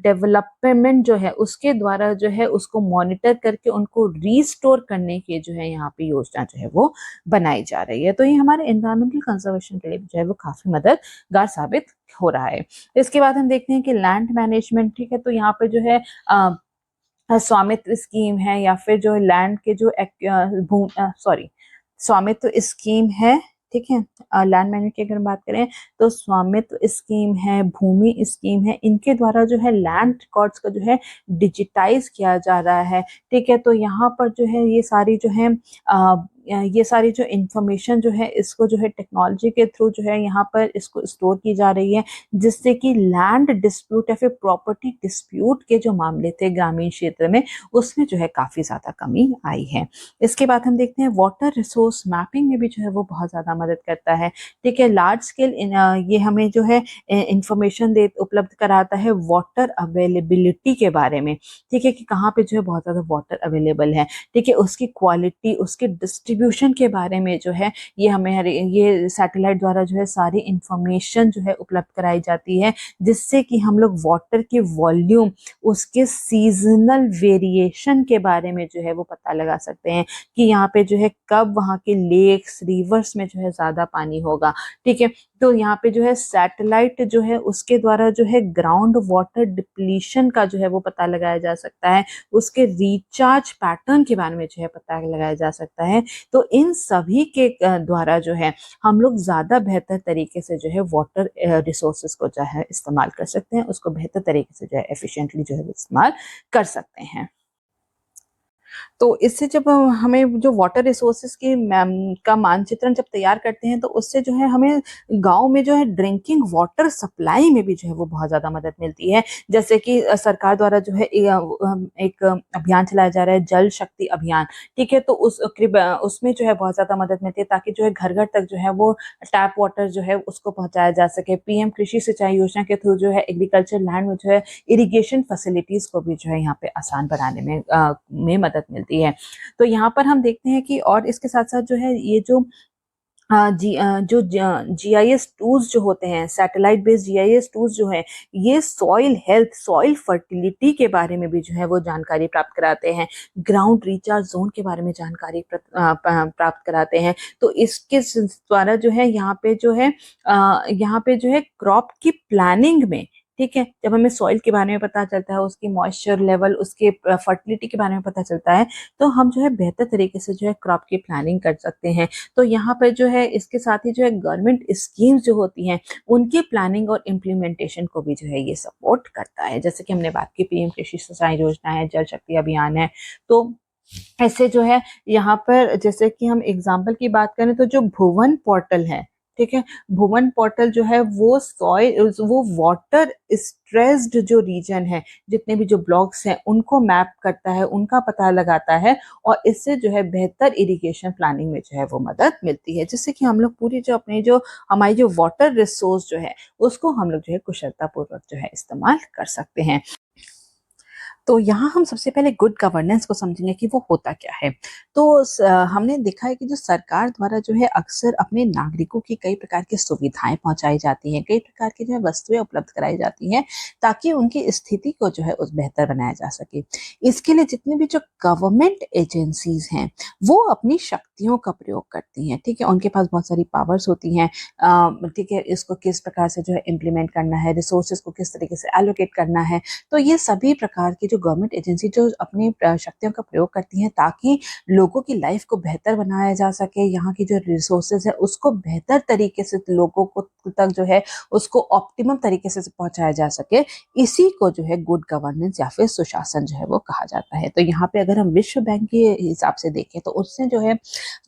B: डेवलपमेंट जो है उसके द्वारा जो है उसको मॉनिटर करके उनको रीस्टोर करने के जो है यहाँ पे योजना जो है वो बनाई जा रही है। तो ये हमारे एनवायरमेंटल कंजर्वेशन के लिए जो है वो काफी मददगार साबित हो रहा है। इसके बाद हम देखते हैं कि लैंड मैनेजमेंट, ठीक है, तो यहाँ पे जो है स्वामित्व स्कीम है या फिर जो लैंड के जो स्वामित्व स्कीम है, ठीक है, लैंड मैनेजमेंट की अगर बात करें तो स्वामित्व स्कीम है, भूमि स्कीम है, इनके द्वारा जो है लैंड रिकॉर्ड्स का जो है डिजिटाइज किया जा रहा है। ठीक है, तो यहाँ पर जो है ये सारी जो इंफॉर्मेशन जो है इसको जो है टेक्नोलॉजी के थ्रू जो है यहाँ पर इसको स्टोर की जा रही है, जिससे कि लैंड डिस्प्यूट या फिर प्रॉपर्टी डिस्प्यूट के जो मामले थे ग्रामीण क्षेत्र में उसमें जो है काफी ज्यादा कमी आई है। इसके बाद हम देखते हैं वाटर रिसोर्स मैपिंग में भी जो है वो बहुत ज्यादा मदद करता है। ठीक है, लार्ज स्केल ये हमें जो है इंफॉर्मेशन उपलब्ध कराता है वाटर अवेलेबिलिटी के बारे में, ठीक है, कि कहाँ पे जो है बहुत ज्यादा वाटर अवेलेबल है, ठीक है, उसकी क्वालिटी, उसके डिस्ट्रीब्यूशन के बारे में जो है ये सैटेलाइट द्वारा जो है सारी इंफॉर्मेशन जो है उपलब्ध कराई जाती है, जिससे कि हम लोग वाटर के वॉल्यूम, उसके सीजनल वेरिएशन के बारे में जो है वो पता लगा सकते हैं कि यहाँ पे जो है कब वहाँ के लेक्स, रिवर्स में जो है ज्यादा पानी होगा। ठीक है, तो यहाँ पे जो है सैटेलाइट जो है उसके द्वारा जो है ग्राउंड वाटर डिप्लीशन का जो है वो पता लगाया जा सकता है, उसके रिचार्ज पैटर्न के बारे में जो है पता लगाया जा सकता है। तो इन सभी के द्वारा जो है हम लोग ज्यादा बेहतर तरीके से जो है वाटर रिसोर्सेज को जो है इस्तेमाल कर सकते हैं, उसको बेहतर तरीके से जो है एफिशिएंटली जो है इस्तेमाल कर सकते हैं। तो इससे जब हमें जो वाटर रिसोर्सेज की का मानचित्रण जब तैयार करते हैं तो उससे जो है हमें गांव में जो है ड्रिंकिंग वाटर सप्लाई में भी जो है वो बहुत ज़्यादा मदद मिलती है। जैसे कि सरकार द्वारा जो है एक अभियान चलाया जा रहा है, जल शक्ति अभियान। ठीक है, तो उसमें जो है बहुत ज़्यादा मदद मिलती है, ताकि जो है घर घर तक जो है वो टैप वाटर जो है उसको पहुंचाया जा सके। पीएम कृषि सिंचाई योजना के थ्रू जो है एग्रीकल्चर लैंड में जो है इरिगेशन फैसिलिटीज को भी जो है यहाँ पे आसान बनाने में मदद मिलती है। तो यहाँ पर हम देखते हैं कि और इसके साथ साथ जो है ये जो जीआईएस टूल्स जो होते हैं, सैटेलाइट बेस्ड जीआईएस टूल्स जो है, ये सॉइल हेल्थ, सॉइल फर्टिलिटी के बारे में भी जो है वो जानकारी प्राप्त कराते हैं, ग्राउंड रिचार्ज जोन के बारे में जानकारी प्राप्त कराते हैं। तो इसके द्वारा जो है यहाँ पे जो है क्रॉप की प्लानिंग में, ठीक है, जब हमें सॉइल के बारे में पता चलता है, उसकी मॉइस्चर लेवल, उसके फर्टिलिटी के बारे में पता चलता है, तो हम जो है बेहतर तरीके से जो है क्रॉप की प्लानिंग कर सकते हैं। तो यहाँ पर जो है इसके साथ ही जो है गवर्नमेंट स्कीम्स जो होती हैं उनकी प्लानिंग और इम्प्लीमेंटेशन को भी जो है ये सपोर्ट करता है। जैसे कि हमने बात की पीएम कृषि सिंचाई योजना है, जल शक्ति अभियान है, तो ऐसे जो है यहाँ पर जैसे कि हम एग्जाम्पल की बात करें तो जो भुवन पोर्टल है, ठीक है, भुवन पोर्टल जो है वो सॉइल वो वाटर स्ट्रेस्ड जो रीजन है, जितने भी जो ब्लॉक्स हैं उनको मैप करता है, उनका पता लगाता है, और इससे जो है बेहतर इरिगेशन प्लानिंग में जो है वो मदद मिलती है, जिससे कि हम लोग पूरी जो अपनी जो हमारी जो वाटर रिसोर्स जो है उसको हम लोग जो है कुशलता पूर्वक जो है इस्तेमाल कर सकते हैं। तो यहाँ हम सबसे पहले गुड गवर्नेंस को समझेंगे कि वो होता क्या है। तो हमने देखा है कि जो सरकार द्वारा जो है अक्सर अपने नागरिकों की कई प्रकार की सुविधाएं पहुंचाई जाती हैं, कई प्रकार की जो है वस्तुएं उपलब्ध कराई जाती हैं, ताकि उनकी स्थिति को जो है उस बेहतर बनाया जा सके। इसके लिए जितने भी जो गवर्नमेंट एजेंसीज हैं वो अपनी शक्तियों का प्रयोग करती हैं, ठीक है, उनके पास बहुत सारी पावर्स होती हैं, ठीक है, इसको किस प्रकार से जो है इम्प्लीमेंट करना है, रिसोर्सेज को किस तरीके से एलोकेट करना है। तो ये सभी प्रकार की जो गवर्नमेंट एजेंसी जो अपनी शक्तियों का प्रयोग करती हैं ताकि लोगों की लाइफ को बेहतर बनाया जा सके, यहाँ की जो रिसोर्सेज है उसको बेहतर तरीके से लोगों को तक जो है उसको ऑप्टिमम तरीके से पहुंचाया जा सके, इसी को जो है गुड गवर्नेंस या फिर सुशासन जो है वो कहा जाता है। तो यहाँ पे अगर हम विश्व बैंक के हिसाब से देखें तो उसने जो है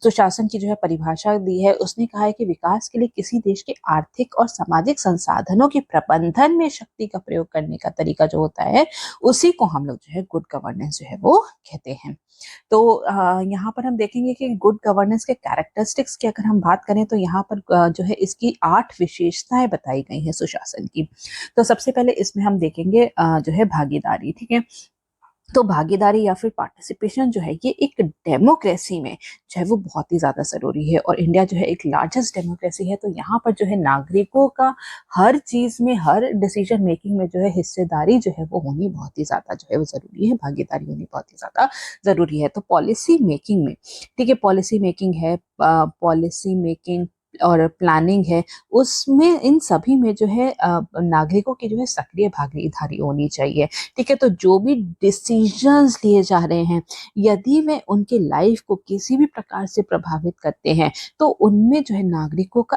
B: सुशासन की जो है परिभाषा दी है, उसने कहा है कि विकास के लिए किसी देश के आर्थिक और सामाजिक संसाधनों के प्रबंधन में शक्ति का प्रयोग करने का तरीका जो होता है उसी को हम लोग जो है गुड गवर्नेंस जो है वो कहते हैं। तो यहाँ पर हम देखेंगे कि गुड गवर्नेंस के कैरेक्टरिस्टिक्स की अगर हम बात करें तो यहाँ पर जो है इसकी 8 विशेषताएं बताई गई हैं सुशासन की। तो सबसे पहले इसमें हम देखेंगे जो है भागीदारी, ठीक है। तो भागीदारी या फिर पार्टिसिपेशन जो है ये एक डेमोक्रेसी में जो है वो बहुत ही ज्यादा जरूरी है, और इंडिया जो है एक लार्जेस्ट डेमोक्रेसी है, तो यहाँ पर जो है नागरिकों का हर चीज में, हर डिसीजन मेकिंग में जो है हिस्सेदारी जो है वो होनी बहुत ही ज्यादा जो है वो जरूरी है, भागीदारी होनी बहुत ही ज्यादा जरूरी है। तो पॉलिसी मेकिंग में, ठीक है, पॉलिसी मेकिंग है, पॉलिसी मेकिंग और प्लानिंग है, उसमें इन सभी में जो है नागरिकों की जो है सक्रिय भागीदारी होनी चाहिए, ठीक है। तो जो भी डिसीजंस लिए जा रहे हैं यदि वे उनके लाइफ को किसी भी प्रकार से प्रभावित करते हैं तो उनमें जो है नागरिकों का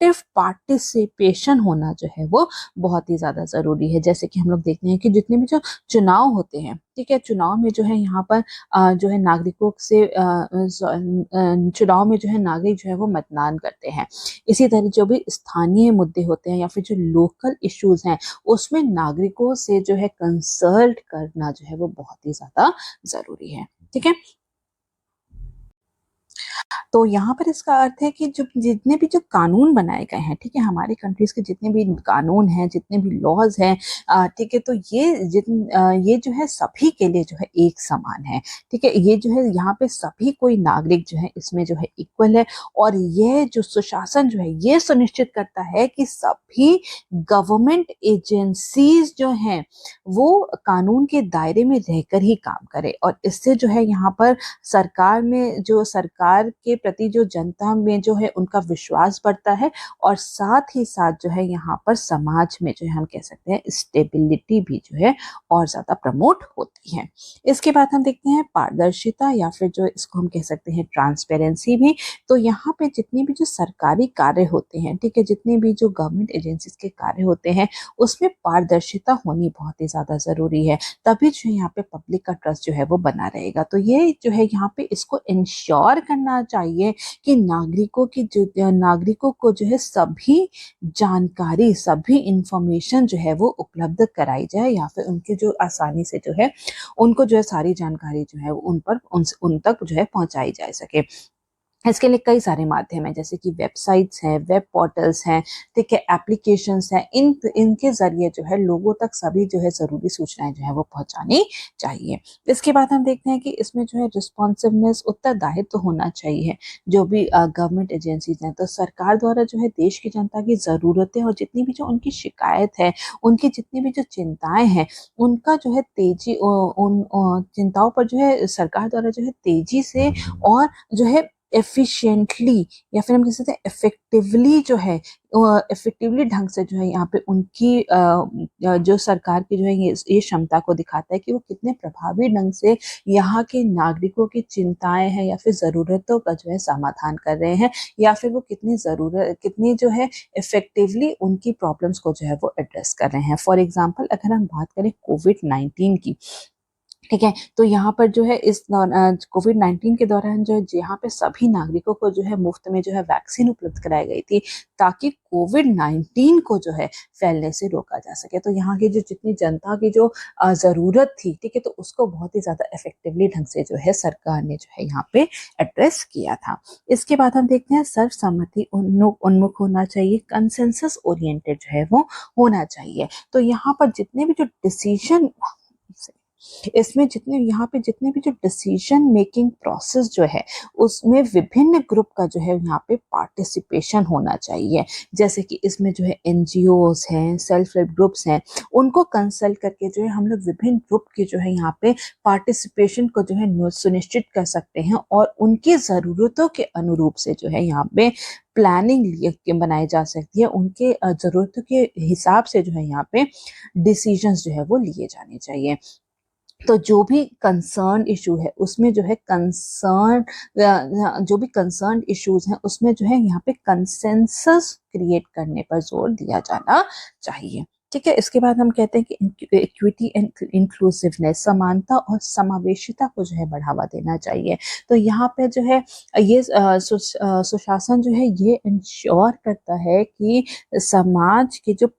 B: एक्टिव पार्टिसिपेशन होना जो है वो बहुत ही ज्यादा जरूरी है। जैसे कि हम लोग देखते हैं कि जितने भी जो चुनाव होते हैं, ठीक है, चुनाव में जो है यहाँ पर जो है नागरिकों से चुनाव में जो है नागरिक जो है वो मतदान करते हैं। इसी तरह जो भी स्थानीय मुद्दे होते हैं या फिर जो लोकल इश्यूज हैं उसमें नागरिकों से जो है कंसल्ट करना जो है वो बहुत ही ज्यादा जरूरी है, ठीक है। तो यहाँ पर इसका अर्थ है कि जो जितने भी जो कानून बनाए गए हैं, ठीक है, हमारे कंट्रीज के जितने भी कानून हैं, जितने भी लॉज हैं, ठीक है, तो ये जो है सभी के लिए जो है एक समान है, ठीक है, ये जो है यहाँ पे सभी कोई नागरिक जो है इसमें जो है इक्वल है, और ये जो सुशासन जो है ये सुनिश्चित करता है कि सभी गवर्नमेंट एजेंसीज जो हैं वो कानून के दायरे में रहकर ही काम करे, और इससे जो है यहाँ पर सरकार में जो सरकार के प्रति जो जनता में जो है उनका विश्वास बढ़ता है, और साथ ही साथ जो है यहाँ पर समाज में जो है हम कह सकते हैं स्टेबिलिटी भी जो है और ज्यादा प्रमोट होती है। इसके बाद हम देखते हैं पारदर्शिता या फिर जो इसको हम कह सकते हैं ट्रांसपेरेंसी भी। तो यहाँ पे जितने भी जो सरकारी कार्य होते हैं, ठीक है, जितने भी जो गवर्नमेंट एजेंसीज के कार्य होते हैं उसमें पारदर्शिता होनी बहुत ही ज्यादा जरूरी है, तभी जो यहाँ पे पब्लिक का ट्रस्ट जो है वो बना रहेगा। तो ये जो है यहाँ पे इसको इंश्योर करना चाहिए कि नागरिकों को जो है सभी जानकारी, सभी इंफॉर्मेशन जो है वो उपलब्ध कराई जाए, या फिर उनके जो आसानी से जो है उनको जो है सारी जानकारी जो है उन तक जो है पहुंचाई जा सके। इसके लिए कई सारे माध्यम हैं, जैसे कि वेबसाइट्स हैं, वेब पोर्टल्स हैं, ठीक है, एप्लीकेशंस हैं, इनके जरिए जो है लोगों तक सभी जो है जरूरी सूचनाएं जो है वो पहुंचानी चाहिए। इसके बाद हम देखते हैं कि इसमें जो है रिस्पॉन्सिवनेस, उत्तरदायित्व तो होना चाहिए। जो भी गवर्नमेंट एजेंसीज हैं, तो सरकार द्वारा जो है देश की जनता की जरूरतें और जितनी भी जो उनकी शिकायत है, उनकी जितनी भी जो चिंताएं हैं, उनका जो है उन चिंताओं पर जो है सरकार द्वारा जो है तेजी से और जो है एफिशिएंटली या फिर हम कह सकते हैं इफेक्टिवली जो है इफेक्टिवली ढंग से जो है यहाँ पे उनकी जो सरकार की जो है ये क्षमता को दिखाता है कि वो कितने प्रभावी ढंग से यहाँ के नागरिकों की चिंताएं हैं या फिर जरूरतों का जो है समाधान कर रहे हैं, या फिर वो कितनी जो है इफेक्टिवली उनकी प्रॉब्लम्स को जो है वो एड्रेस कर रहे हैं। फॉर एग्जाम्पल अगर हम बात करें कोविड-19 की, ठीक है, तो यहाँ पर जो है इस कोविड-19 के दौरान जो है यहाँ पे सभी नागरिकों को जो है मुफ्त में जो है वैक्सीन उपलब्ध कराई गई थी, ताकि कोविड-19 को जो है फैलने से रोका जा सके। तो यहाँ की जो जितनी जनता की जो ज़रूरत थी, ठीक है, तो उसको बहुत ही ज़्यादा इफ़ेक्टिवली ढंग से जो है सरकार ने जो है यहाँ पे एड्रेस किया था। इसके बाद हम देखते हैं सर्वसम्मति उन्मुख होना चाहिए, कंसेंसस ओरिएंटेड जो है वो होना चाहिए। तो यहाँ पर जितने भी जो डिसीजन इसमें जितने भी जो डिसीजन मेकिंग प्रोसेस जो है उसमें विभिन्न ग्रुप का जो है यहाँ पे पार्टिसिपेशन होना चाहिए। जैसे कि इसमें जो है एनजीओज हैं, सेल्फ हेल्प ग्रुप्स हैं, उनको कंसल्ट करके जो है हम लोग विभिन्न ग्रुप के जो है यहाँ पे पार्टिसिपेशन को जो है सुनिश्चित कर सकते हैं और उनकी ज़रूरतों के अनुरूप से जो है यहाँ पे प्लानिंग बनाई जा सकती है। उनके ज़रूरतों के हिसाब से जो है यहाँ पे डिसीजंस जो है वो लिए जाने चाहिए। तो जो भी कंसर्न इशू है उसमें जो है जो भी कंसर्न इश्यूज हैं उसमें जो है यहाँ पे कंसेंसस क्रिएट करने पर जोर दिया जाना चाहिए। ठीक है, इसके बाद हम कहते हैं कि इक्विटी एंड इंक्लूसिवनेस, समानता और समावेशिता को जो है बढ़ावा देना चाहिए। तो यहाँ पे जो है ये सुशासन जो है ये इंश्योर करता है कि समाज के जो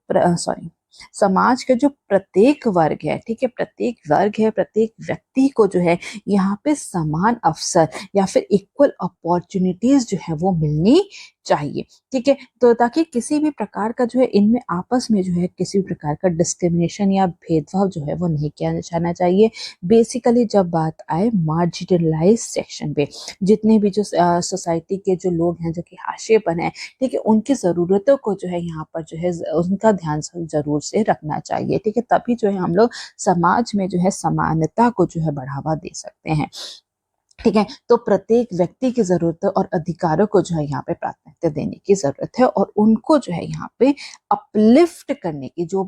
B: समाज का जो प्रत्येक वर्ग है, ठीक है, प्रत्येक व्यक्ति को जो है यहाँ पे समान अवसर या फिर इक्वल अपॉर्चुनिटीज जो है वो मिलनी चाहिए। ठीक है, तो ताकि किसी भी प्रकार का जो है इनमें आपस में जो है किसी भी प्रकार का डिस्क्रिमिनेशन या भेदभाव जो है वो नहीं किया जाना चाहिए। बेसिकली जब बात आए मार्जिनलाइज सेक्शन पे, जितने भी जो सोसाइटी के जो लोग हैं जो कि हाशिए पर हैं, ठीक है, उनकी ज़रूरतों को जो है यहाँ पर जो है उनका ध्यान ज़रूर से रखना चाहिए। ठीक है, तभी जो है हम लोग समाज में जो है समानता को जो है बढ़ावा दे सकते हैं। ठीक है, तो प्रत्येक व्यक्ति की ज़रूरत और अधिकारों को जो है यहाँ पे प्राथमिकता देने की ज़रूरत है और उनको जो है यहाँ पे अपलिफ्ट करने की, जो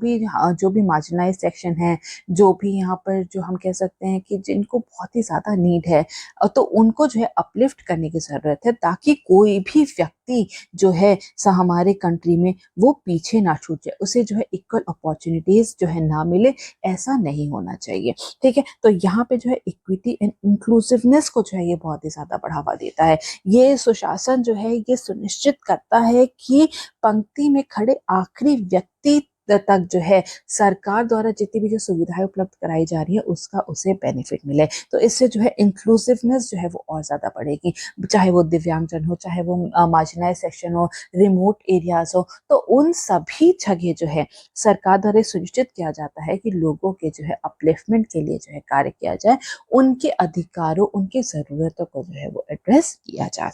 B: भी मार्जिनलाइज सेक्शन है, जो भी यहाँ पर जो हम कह सकते हैं कि जिनको बहुत ही ज़्यादा नीड है, तो उनको जो है अपलिफ्ट करने की ज़रूरत है, ताकि कोई भी व्यक्ति जो है हमारे कंट्री में वो पीछे ना छूट जाए, उसे जो है इक्वल अपॉर्चुनिटीज जो है ना मिले, ऐसा नहीं होना चाहिए। ठीक है, तो यहाँ पे जो है इक्विटी एंड इंक्लूसिवनेस को जो है ये बहुत ही ज्यादा बढ़ावा देता है। ये सुशासन जो है ये सुनिश्चित करता है कि पंक्ति में खड़े आखिरी व्यक्ति तक जो है सरकार द्वारा जितनी भी जो सुविधाएं उपलब्ध कराई जा रही है उसका उसे बेनिफिट मिले। तो इससे जो है इंक्लूसिवनेस जो है वो और ज्यादा बढ़ेगी, चाहे वो दिव्यांगजन हो, चाहे वो मार्जिनलाइज सेक्शन हो, रिमोट एरियाज हो, तो उन सभी जगह जो है सरकार द्वारा सुनिश्चित किया जाता है कि लोगों के जो है अपलिफ्टमेंट के लिए जो है कार्य किया जाए, उनके अधिकारों, उनकी ज़रूरतों को जो है वो एड्रेस किया जाए।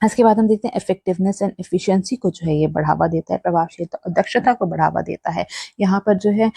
B: इसके बाद हम देखते हैं इफेक्टिवनेस एंड एफिशिएंसी को जो है ये बढ़ावा देता है, प्रभावशीलता और दक्षता को बढ़ावा देता है। यहाँ पर जो है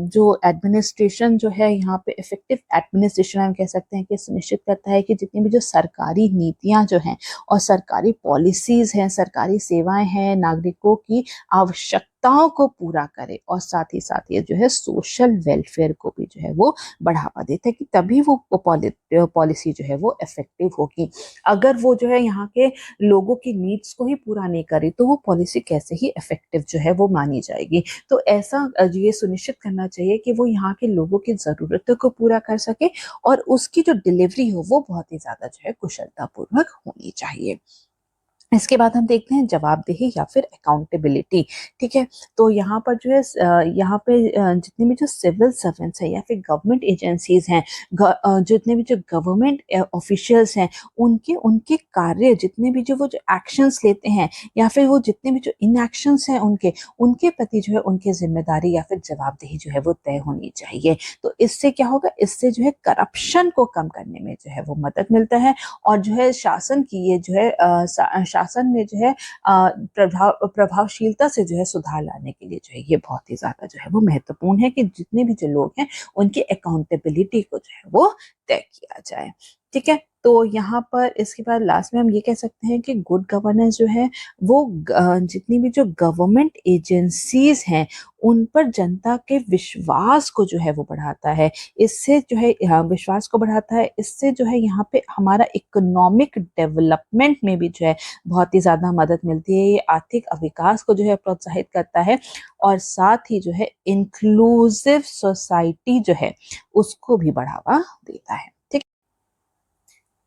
B: जो एडमिनिस्ट्रेशन जो है यहाँ पे इफेक्टिव एडमिनिस्ट्रेशन हम कह सकते हैं कि सुनिश्चित करता है कि जितनी भी जो सरकारी नीतियाँ जो हैं और सरकारी पॉलिसीज हैं, सरकारी सेवाएं हैं, नागरिकों की आवश्यकताओं को पूरा करे और साथ ही ये जो है सोशल वेलफेयर को भी जो है वो बढ़ावा देता है, कि तभी वो पॉलिसी जो है वो इफेक्टिव होगी। अगर वो जो है यहाँ के लोगों की नीड्स को ही पूरा नहीं करे तो वो पॉलिसी कैसे ही इफेक्टिव जो है वो मानी जाएगी। तो ऐसा ये सुनिश्चित करना चाहिए कि वो यहाँ के लोगों की ज़रूरतों को पूरा कर सके और उसकी जो डिलीवरी हो वो बहुत ही ज़्यादा जो है कुशलतापूर्वक होनी चाहिए। इसके बाद हम देखते हैं जवाबदेही या फिर अकाउंटेबिलिटी। ठीक है, तो यहाँ पर जो है यहाँ पे जितने भी जो सिविल सर्वेंट्स हैं या फिर गवर्नमेंट एजेंसीज हैं, जितने भी जो गवर्नमेंट ऑफिशियल्स हैं, उनके उनके कार्य, जितने भी जो वो जो एक्शंस लेते हैं या फिर वो जितने भी जो इनएक्शंस हैं उनके प्रति जो है उनकी जिम्मेदारी या फिर जवाबदेही जो है वो तय होनी चाहिए। तो इससे क्या होगा, इससे जो है करप्शन को कम करने में जो है वो मदद मिलता है और जो है शासन की ये जो है शासन में जो है प्रभावशीलता से जो है सुधार लाने के लिए जो है ये बहुत ही ज्यादा जो है वो महत्वपूर्ण है कि जितने भी जो लोग हैं उनकी अकाउंटेबिलिटी को जो है वो तय किया जाए। ठीक है। तो यहाँ पर इसके बाद लास्ट में हम ये कह सकते हैं कि गुड गवर्नेंस जो है वो जितनी भी जो गवर्नमेंट एजेंसीज हैं उन पर जनता के विश्वास को जो है वो बढ़ाता है। इससे जो है विश्वास को बढ़ाता है, इससे जो है यहाँ पे हमारा इकोनॉमिक डेवलपमेंट में भी जो है बहुत ही ज़्यादा मदद मिलती है। ये आर्थिक विकास को जो है प्रोत्साहित करता है और साथ ही जो है इंक्लूसिव सोसाइटी जो है उसको भी बढ़ावा देता है। ठीक।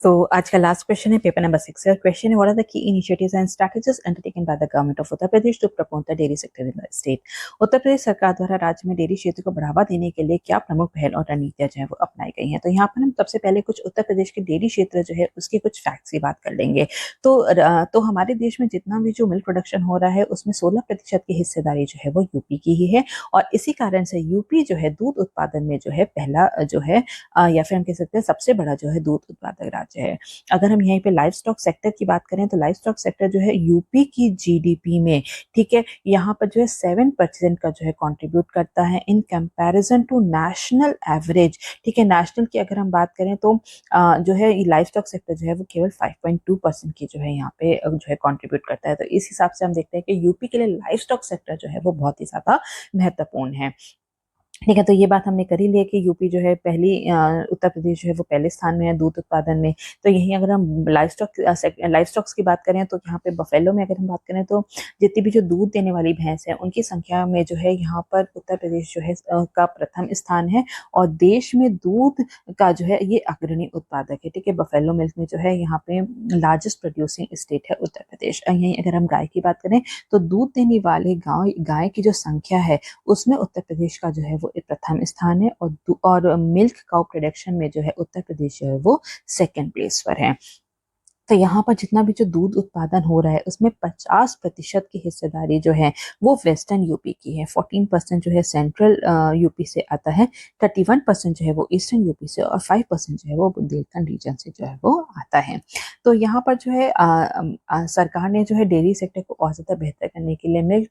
B: तो आज का लास्ट क्वेश्चन है पेपर नंबर 6 का क्वेश्चन है, what are the key initiatives and strategies undertaken by the government of Uttar Pradesh to promote the dairy sector in the state. Uttar Pradesh सरकार द्वारा राज्य में डेयरी क्षेत्र को बढ़ावा देने के लिए क्या प्रमुख पहल और रणनीतियां जो है वो अपनाई गई हैं। तो यहाँ पर हम सबसे पहले कुछ उत्तर प्रदेश के डेयरी क्षेत्र जो है उसके कुछ फैक्ट्स की बात कर लेंगे। तो हमारे देश में जितना भी जो मिल्क प्रोडक्शन हो रहा है उसमें 16% की हिस्सेदारी जो है वो यूपी की ही है और इसी कारण से यूपी जो है दूध उत्पादन में जो है पहला जो है या फिर हम कह सकते हैं सबसे बड़ा जो है दूध उत्पादक राज्य है। अगर हम यहीं पे लाइव स्टॉक सेक्टर की बात करें तो लाइव स्टॉक सेक्टर जो है यूपी की जीडीपी में, ठीक है, यहाँ पर जो है 7% का जो है कंट्रीब्यूट करता है in comparison to national average. ठीक है, नेशनल की अगर हम बात करें तो जो है लाइव स्टॉक सेक्टर जो है वो केवल 5.2% की जो है यहाँ पे जो है कंट्रीब्यूट करता है। तो इस हिसाब से हम देखते हैं कि यूपी के लिए लाइव स्टॉक सेक्टर जो है वो बहुत ही ज्यादा महत्वपूर्ण है। ठीक है, तो ये बात हमने कर ही लिया कि यूपी जो है उत्तर प्रदेश जो है वो पहले स्थान में है दूध उत्पादन में। तो यहीं अगर हम लाइव स्टॉक्स की बात करें तो यहाँ पे बफेलो में अगर हम बात करें तो जितनी भी जो दूध देने वाली भैंस है उनकी संख्या में जो है यहाँ पर उत्तर प्रदेश जो है का प्रथम स्थान है और देश में दूध का जो है ये अग्रणी उत्पादक है। ठीक है, बफेलो मिल्क में जो है यहाँ पे लार्जेस्ट प्रोड्यूसिंग स्टेट है उत्तर प्रदेश। यहीं अगर हम गाय की बात करें तो दूध देने वाले गाय की जो संख्या है उसमें उत्तर प्रदेश का जो है वो प्रथम स्थान है और मिल्क काउ प्रोडक्शन में जो है उत्तर प्रदेश जो है वो सेकंड प्लेस पर है। तो यहाँ पर जितना भी जो दूध उत्पादन हो रहा है उसमें 50% की हिस्सेदारी जो है वो वेस्टर्न यूपी की है, 14% जो है सेंट्रल यूपी से आता है, 31% जो है वो ईस्टर्न यूपी से और 5% जो है वो बुंदेलखंड रीजन से जो है वो आता है। तो यहाँ पर जो है सरकार ने जो है डेयरी सेक्टर को और ज़्यादा बेहतर करने के लिए मिल्क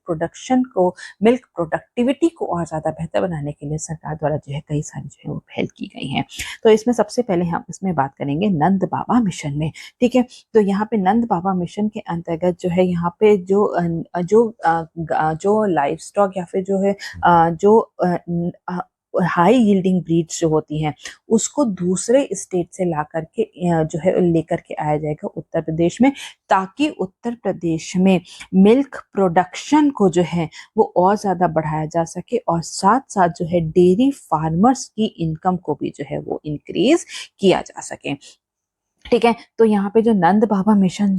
B: प्रोडक्टिविटी को और ज़्यादा बेहतर बनाने के लिए सरकार द्वारा जो है कई सारी जो है वो पहल की गई हैं। तो इसमें सबसे पहले हम इसमें बात करेंगे नंद बाबा मिशन में। ठीक है, तो यहाँ पे नंद बाबा मिशन के अंतर्गत जो है यहाँ पे जो लाइव स्टॉक या फिर जो है जो हाई यील्डिंग ब्रीड्स जो होती हैं उसको दूसरे स्टेट से ला करके जो है लेकर के आया जाएगा उत्तर प्रदेश में, ताकि उत्तर प्रदेश में मिल्क प्रोडक्शन को जो है वो और ज़्यादा बढ़ाया जा सके और साथ साथ जो है डेयरी फार्मर्स की इनकम को भी जो है वो इंक्रीज किया जा सके। ठीक है, तो यहाँ पे जो नंद बाबा मिशन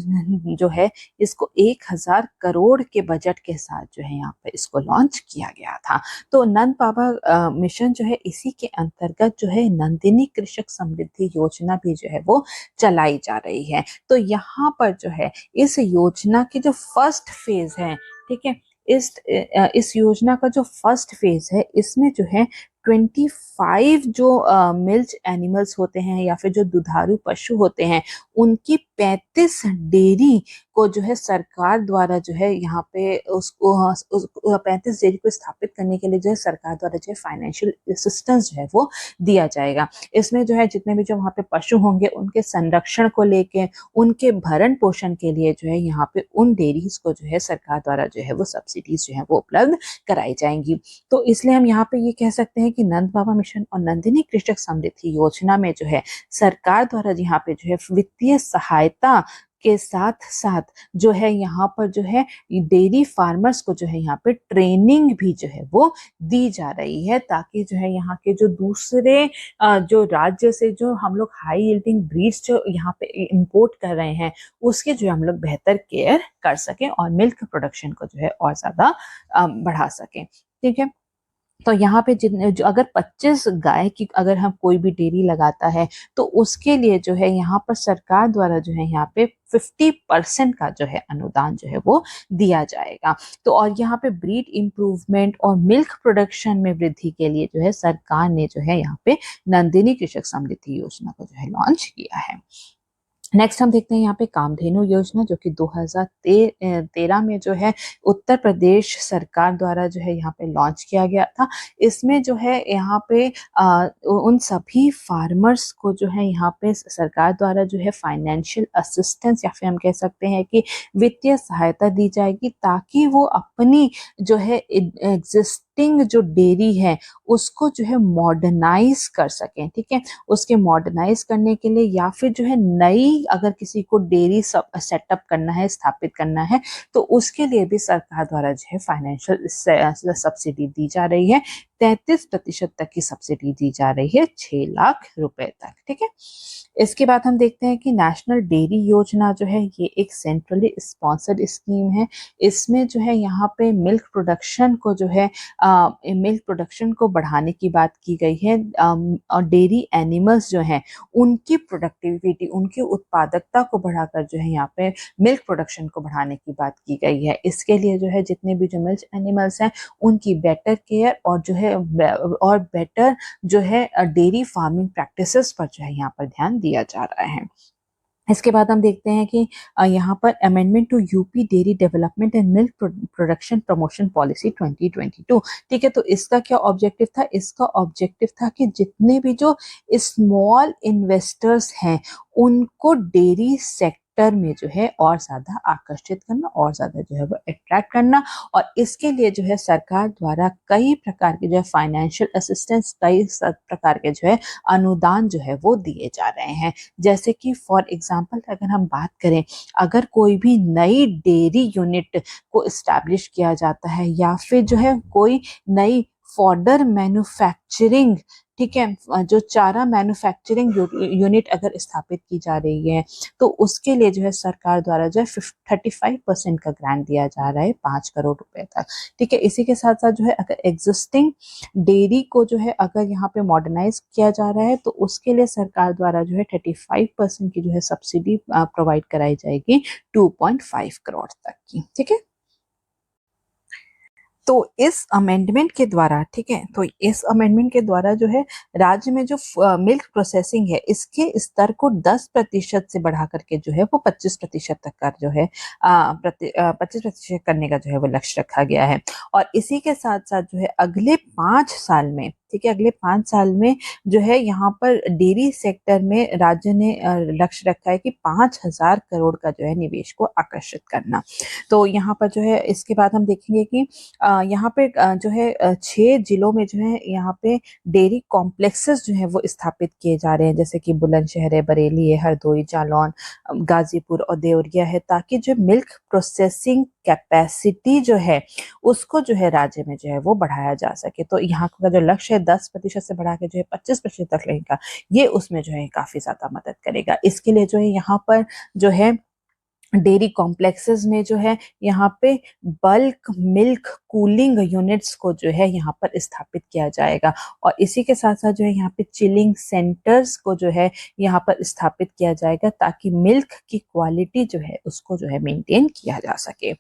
B: जो है इसको 1000 करोड़ के बजट के साथ जो है यहाँ पे इसको लॉन्च किया गया था। तो नंद बाबा मिशन जो है इसी के अंतर्गत जो है नंदिनी कृषक समृद्धि योजना भी जो है वो चलाई जा रही है। तो यहाँ पर जो है इस योजना की जो फर्स्ट फेज है, ठीक है, इस योजना का जो फर्स्ट फेज है इसमें जो है 25 जो मिल्क एनिमल्स होते हैं या फिर जो दुधारू पशु होते हैं उनकी 35 डेयरी को जो है सरकार द्वारा जो है यहाँ पे उसको 35 डेयरी को स्थापित करने के लिए जो है सरकार द्वारा जो है फाइनेंशियल असिस्टेंस जो है वो दिया जाएगा। इसमें जो है जितने भी जो वहाँ पे पशु होंगे उनके संरक्षण को लेके उनके भरण पोषण के लिए जो है यहाँ पे उन डेयरीज को जो है सरकार द्वारा जो है वो सब्सिडीज जो है वो उपलब्ध कराई जाएंगी। तो इसलिए हम यहाँ पे ये कह सकते हैं कि नंद बाबा मिशन और नंदिनी कृषक समृद्धि योजना में जो है सरकार द्वारा यहाँ पे जो है वित्तीय सहायता के साथ साथ जो है यहाँ पर जो है डेयरी फार्मर्स को जो है यहाँ पे ट्रेनिंग भी जो है वो दी जा रही है, ताकि जो है यहाँ के जो दूसरे जो राज्य से जो हम लोग हाई यील्डिंग ब्रीड्स जो यहाँ पे इंपोर्ट कर रहे हैं उसके जो हम लोग बेहतर केयर कर सकें और मिल्क प्रोडक्शन को जो है और ज्यादा बढ़ा सकें। ठीक है, तो यहाँ पे अगर 25 गाय की अगर हम कोई भी डेयरी लगाता है तो उसके लिए जो है यहाँ पर सरकार द्वारा जो है यहाँ पे 50% का जो है अनुदान जो है वो दिया जाएगा। तो और यहाँ पे ब्रीड इम्प्रूवमेंट और मिल्क प्रोडक्शन में वृद्धि के लिए जो है सरकार ने जो है यहाँ पे नंदिनी कृषक समृद्धि योजना को जो है लॉन्च किया है। नेक्स्ट हम देखते हैं यहाँ पे कामधेनु योजना, जो कि 2013 में जो है उत्तर प्रदेश सरकार द्वारा जो है यहाँ पे लॉन्च किया गया था। इसमें जो है यहाँ पे उन सभी फार्मर्स को जो है यहाँ पे सरकार द्वारा जो है फाइनेंशियल असिस्टेंस या फिर हम कह सकते हैं कि वित्तीय सहायता दी जाएगी, ताकि वो अपनी जो है एग्जिस्टिंग जो डेयरी है उसको जो है मॉडर्नाइज कर सकें। ठीक है, उसके मॉडर्नाइज करने के लिए या फिर जो है नई अगर किसी को डेयरी सेटअप करना है, स्थापित करना है, तो उसके लिए भी सरकार द्वारा जो है फाइनेंशियल सब्सिडी दी जा रही है। 33% तक की सब्सिडी दी जा रही है, 6 लाख रुपए तक। ठीक है, इसके बाद हम देखते हैं कि नेशनल डेयरी योजना जो है ये एक सेंट्रली स्पॉन्सर्ड स्कीम है। इसमें जो है यहाँ पे मिल्क प्रोडक्शन को जो है मिल्क प्रोडक्शन को बढ़ाने की बात की गई है, और डेयरी एनिमल्स जो हैं उनकी प्रोडक्टिविटी, उनकी उत्पादकता को बढ़ाकर जो है यहाँ पे मिल्क प्रोडक्शन को बढ़ाने की बात की गई है। इसके लिए जो है जितने भी जो मिल्क एनिमल्स हैं उनकी बेटर केयर और जो है और बेटर जो है डेयरी फार्मिंग प्रैक्टिसेस पर जो है यहाँ पर ध्यान दिया जा रहा है। इसके बाद हम देखते हैं कि यहाँ पर amendment to UP dairy development and milk production promotion policy 2022। ठीक है, तो इसका क्या ऑब्जेक्टिव था? इसका ऑब्जेक्टिव था कि जितने भी जो स्मॉल इन्वेस्टर्स हैं उनको डेयरी सेक्टर में जो है और ज्यादा आकर्षित करना, और ज्यादा जो है वो अट्रैक्ट करना, और इसके लिए जो है सरकार द्वारा कई प्रकार के जो है फाइनेंशियल असिस्टेंस, कई प्रकार के जो है अनुदान जो है वो दिए जा रहे हैं। जैसे कि फॉर एग्जांपल अगर हम बात करें, अगर कोई भी नई डेयरी यूनिट को इस्टेब्लिश किया जाता है या फिर जो है कोई नई फॉडर मैन्युफैक्चरिंग, ठीक है, जो चारा मैन्युफैक्चरिंग यूनिट अगर स्थापित की जा रही है, तो उसके लिए जो है सरकार द्वारा जो है 35% का ग्रांट दिया जा रहा है, 5 करोड़ रुपए तक। ठीक है, इसी के साथ साथ जो है अगर एग्जिस्टिंग डेयरी को जो है अगर यहाँ पे मॉडर्नाइज किया जा रहा है, तो उसके लिए सरकार द्वारा जो है 35% की जो है सब्सिडी प्रोवाइड कराई जाएगी, 2.5 करोड़ तक की। ठीक है, तो इस अमेंडमेंट के द्वारा, ठीक है, तो इस अमेंडमेंट के द्वारा जो है राज्य में जो मिल्क प्रोसेसिंग है इसके स्तर को 10% से बढ़ा करके जो है वो 25% तक का जो है 25% करने का जो है वो लक्ष्य रखा गया है। और इसी के साथ साथ जो है अगले 5 साल में, ठीक है, अगले 5 साल में जो है यहाँ पर डेयरी सेक्टर में राज्य ने लक्ष्य रखा है कि 5,000 करोड़ का जो है निवेश को आकर्षित करना। तो यहाँ पर जो है इसके बाद हम देखेंगे कि यहाँ पे जो है 6 जिलों में जो है यहाँ पे डेयरी कॉम्प्लेक्सेस जो है वो स्थापित किए जा रहे हैं, जैसे कि बुलंदशहर है, बरेली है, हरदोई, जालौन, गाजीपुर और देवरिया है, ताकि जो मिल्क प्रोसेसिंग कैपेसिटी जो है उसको जो है राज्य में जो है वो बढ़ाया जा सके। तो यहाँ का जो लक्ष्य है 10% से बढ़ा के जो है 25% तक लेने का, ये उसमें जो है काफी ज्यादा मदद करेगा। इसके लिए जो है यहाँ पर जो है डेयरी कॉम्प्लेक्सेस में जो है यहाँ पे बल्क मिल्क कूलिंग यूनिट्स को जो है यहाँ पर स्थापित किया जाएगा, और इसी के साथ साथ जो है यहाँ पे चिलिंग सेंटर्स को जो है यहाँ पर स्थापित किया जाएगा, ताकि मिल्क की क्वालिटी जो है उसको जो है मेंटेन किया जा सके।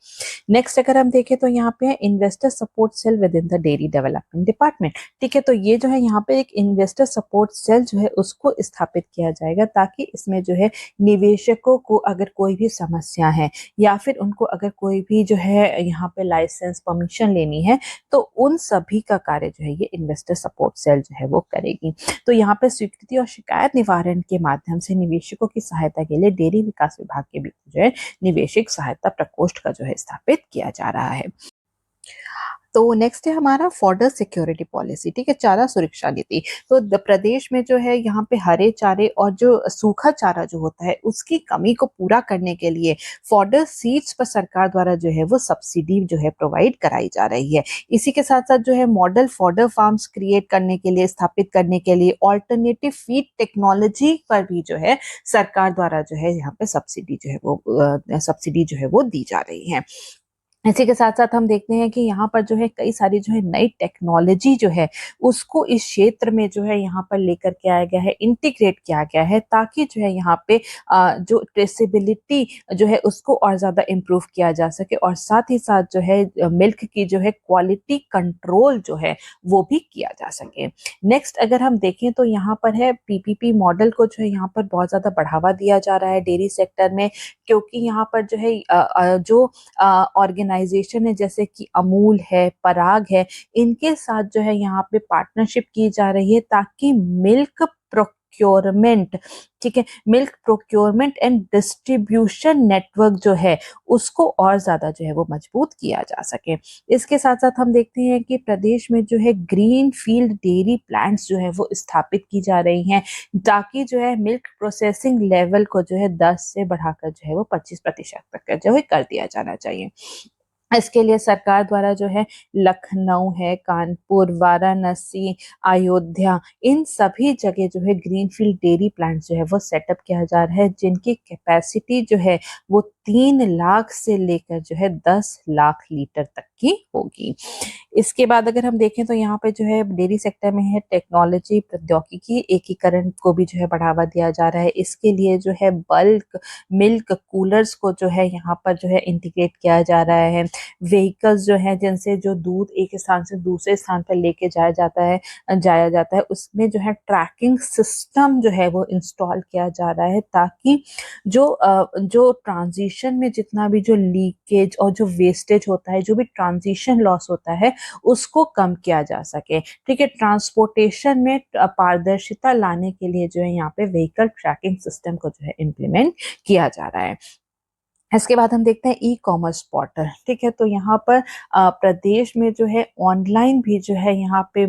B: नेक्स्ट अगर हम देखें तो यहाँ पे investor support cell within the dairy development department. ठीक है, तो ये जो है यहाँ पे एक इन्वेस्टर सपोर्ट सेल जो है उसको स्थापित किया जाएगा, ताकि इसमें जो है निवेशकों को अगर कोई भी समस्या है या फिर उनको अगर कोई भी जो है यहाँ पे लाइसेंस परमिशन लेनी है, तो उन सभी का कार्य जो है ये इन्वेस्टर सपोर्ट सेल जो है वो करेगी। तो यहाँ पे स्वीकृति और शिकायत निवारण के माध्यम से निवेशकों की सहायता के लिए डेयरी विकास विभाग के बीच जो है निवेशक सहायता प्रकोष्ठ का जो है स्थापित किया जा रहा है। तो नेक्स्ट है हमारा फॉडर सिक्योरिटी पॉलिसी, ठीक है, चारा सुरक्षा नीति। तो प्रदेश में जो है यहाँ पे हरे चारे और जो सूखा चारा जो होता है उसकी कमी को पूरा करने के लिए फॉडर सीड्स पर सरकार द्वारा जो है वो सब्सिडी जो है प्रोवाइड कराई जा रही है। इसी के साथ साथ जो है मॉडल फॉडर फार्म्स क्रिएट करने के लिए, स्थापित करने के लिए ऑल्टरनेटिव फीड टेक्नोलॉजी पर भी जो है सरकार द्वारा जो है यहाँ पे सब्सिडी जो है वो दी जा रही है। इसी के साथ साथ हम देखते हैं कि यहाँ पर जो है कई सारी जो है नई टेक्नोलॉजी जो है उसको इस क्षेत्र में जो है यहाँ पर लेकर के आया गया है, इंटीग्रेट किया गया है, ताकि जो है यहाँ पे जो ट्रेसेबिलिटी जो है उसको और ज़्यादा इम्प्रूव किया जा सके, और साथ ही साथ जो है मिल्क की जो है क्वालिटी कंट्रोल जो है वो भी किया जा सके। नेक्स्ट अगर हम देखें तो यहाँ पर है पीपीपी मॉडल को जो है यहाँ पर बहुत ज़्यादा बढ़ावा दिया जा रहा है डेयरी सेक्टर में, क्योंकि यहाँ पर जो है जो ऑर्गेनाइजेशन है जैसे कि अमूल है, पराग है, इनके साथ जो है यहाँ पे पार्टनरशिप की जा रही है, ताकि मिल्क प्रोक्योरमेंट, ठीक है, milk procurement and distribution network जो है उसको और ज्यादा जो है वो मजबूत किया जा सके। इसके साथ साथ हम देखते हैं कि प्रदेश में जो है ग्रीन फील्ड डेयरी प्लांट्स जो है वो स्थापित की जा रही हैं, ताकि जो है मिल्क प्रोसेसिंग लेवल को जो है 10 से बढ़ाकर जो है वो 25% तक का जो है कर दिया जाना चाहिए। इसके लिए सरकार द्वारा जो है लखनऊ है, कानपुर, वाराणसी, अयोध्या, इन सभी जगह जो है ग्रीनफील्ड डेयरी प्लांट जो है वो सेटअप किया जा रहा है, जिनकी कैपेसिटी जो है वो 3 लाख से लेकर जो है 10 लाख लीटर तक की होगी। इसके बाद अगर हम देखें तो यहाँ पे जो है डेयरी सेक्टर में है टेक्नोलॉजी प्रौद्योगिकी एकीकरण को भी जो है बढ़ावा दिया जा रहा है। इसके लिए जो है बल्क मिल्क कूलर्स को जो है यहाँ पर जो है इंटीग्रेट किया जा रहा है। व्हीकल्स जो है जिनसे जो दूध एक स्थान से दूसरे स्थान पर लेके जाया जाता है उसमें जो है ट्रैकिंग सिस्टम जो है वो इंस्टॉल किया जा रहा है, ताकि जो ट्रांजिशन में जितना भी जो लीकेज और जो वेस्टेज होता है, जो भी ट्रांजिशन लॉस होता है, उसको कम किया जा सके। ठीक है, ट्रांसपोर्टेशन में पारदर्शिता लाने के लिए जो है यहाँ पे व्हीकल ट्रैकिंग सिस्टम को जो है इम्प्लीमेंट किया जा रहा है। इसके बाद हम देखते हैं ई कॉमर्स पोर्टल। ठीक है, तो यहाँ पर प्रदेश में जो है ऑनलाइन भी जो है यहाँ पे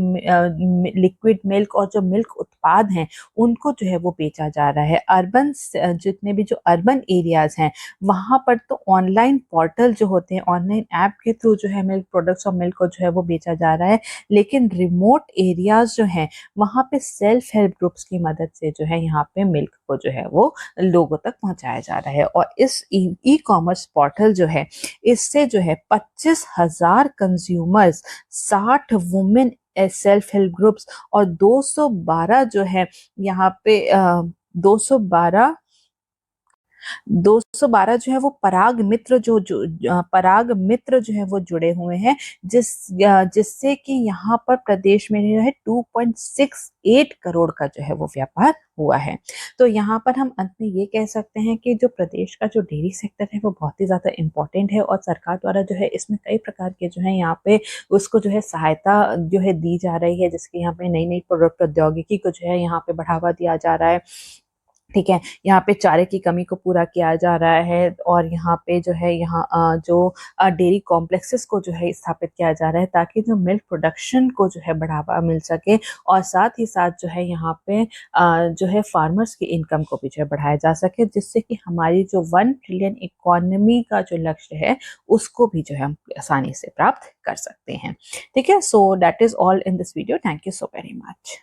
B: लिक्विड मिल्क और जो मिल्क उत्पाद हैं उनको जो है वो बेचा जा रहा है। जितने भी जो अर्बन एरियाज हैं वहाँ पर तो ऑनलाइन पोर्टल जो होते हैं, ऑनलाइन ऐप के थ्रू जो है मिल्क प्रोडक्ट्स और मिल्क को जो है वो बेचा जा रहा है, लेकिन रिमोट एरियाज जो हैं वहाँ पे सेल्फ हेल्प ग्रुप्स की मदद से जो है यहाँ पे मिल्क को जो है वो लोगों तक पहुंचाया जा रहा है। और इस ई कॉमर्स पोर्टल जो है इससे जो है 25,000 consumers, 60 women self help groups और 212 जो है यहाँ पे 212 212 जो है वो पराग मित्र जो है वो जुड़े हुए हैं, जिससे कि यहाँ पर प्रदेश में जो है 2.68 करोड़ का जो है वो व्यापार हुआ है। तो यहाँ पर हम अंत में ये कह सकते हैं कि जो प्रदेश का जो डेयरी सेक्टर है वो बहुत ही ज्यादा इम्पोर्टेंट है, और सरकार द्वारा जो है इसमें कई प्रकार के जो है यहाँ पे उसको जो है सहायता जो है दी जा रही है, जिसके यहाँ पे नई नई प्रौद्योगिकी को जो है यहाँ पे बढ़ावा दिया जा रहा है। ठीक है, यहाँ पे चारे की कमी को पूरा किया जा रहा है, और यहाँ पे जो है यहाँ जो डेयरी कॉम्प्लेक्सेस को जो है स्थापित किया जा रहा है, ताकि जो मिल्क प्रोडक्शन को जो है बढ़ावा मिल सके, और साथ ही साथ जो है यहाँ पे जो है फार्मर्स की इनकम को भी जो है बढ़ाया जा सके, जिससे कि हमारी जो 1 ट्रिलियन इकोनॉमी का जो लक्ष्य है उसको भी जो है हम आसानी से प्राप्त कर सकते हैं। ठीक है, so that is all in this video. Thank you so very much.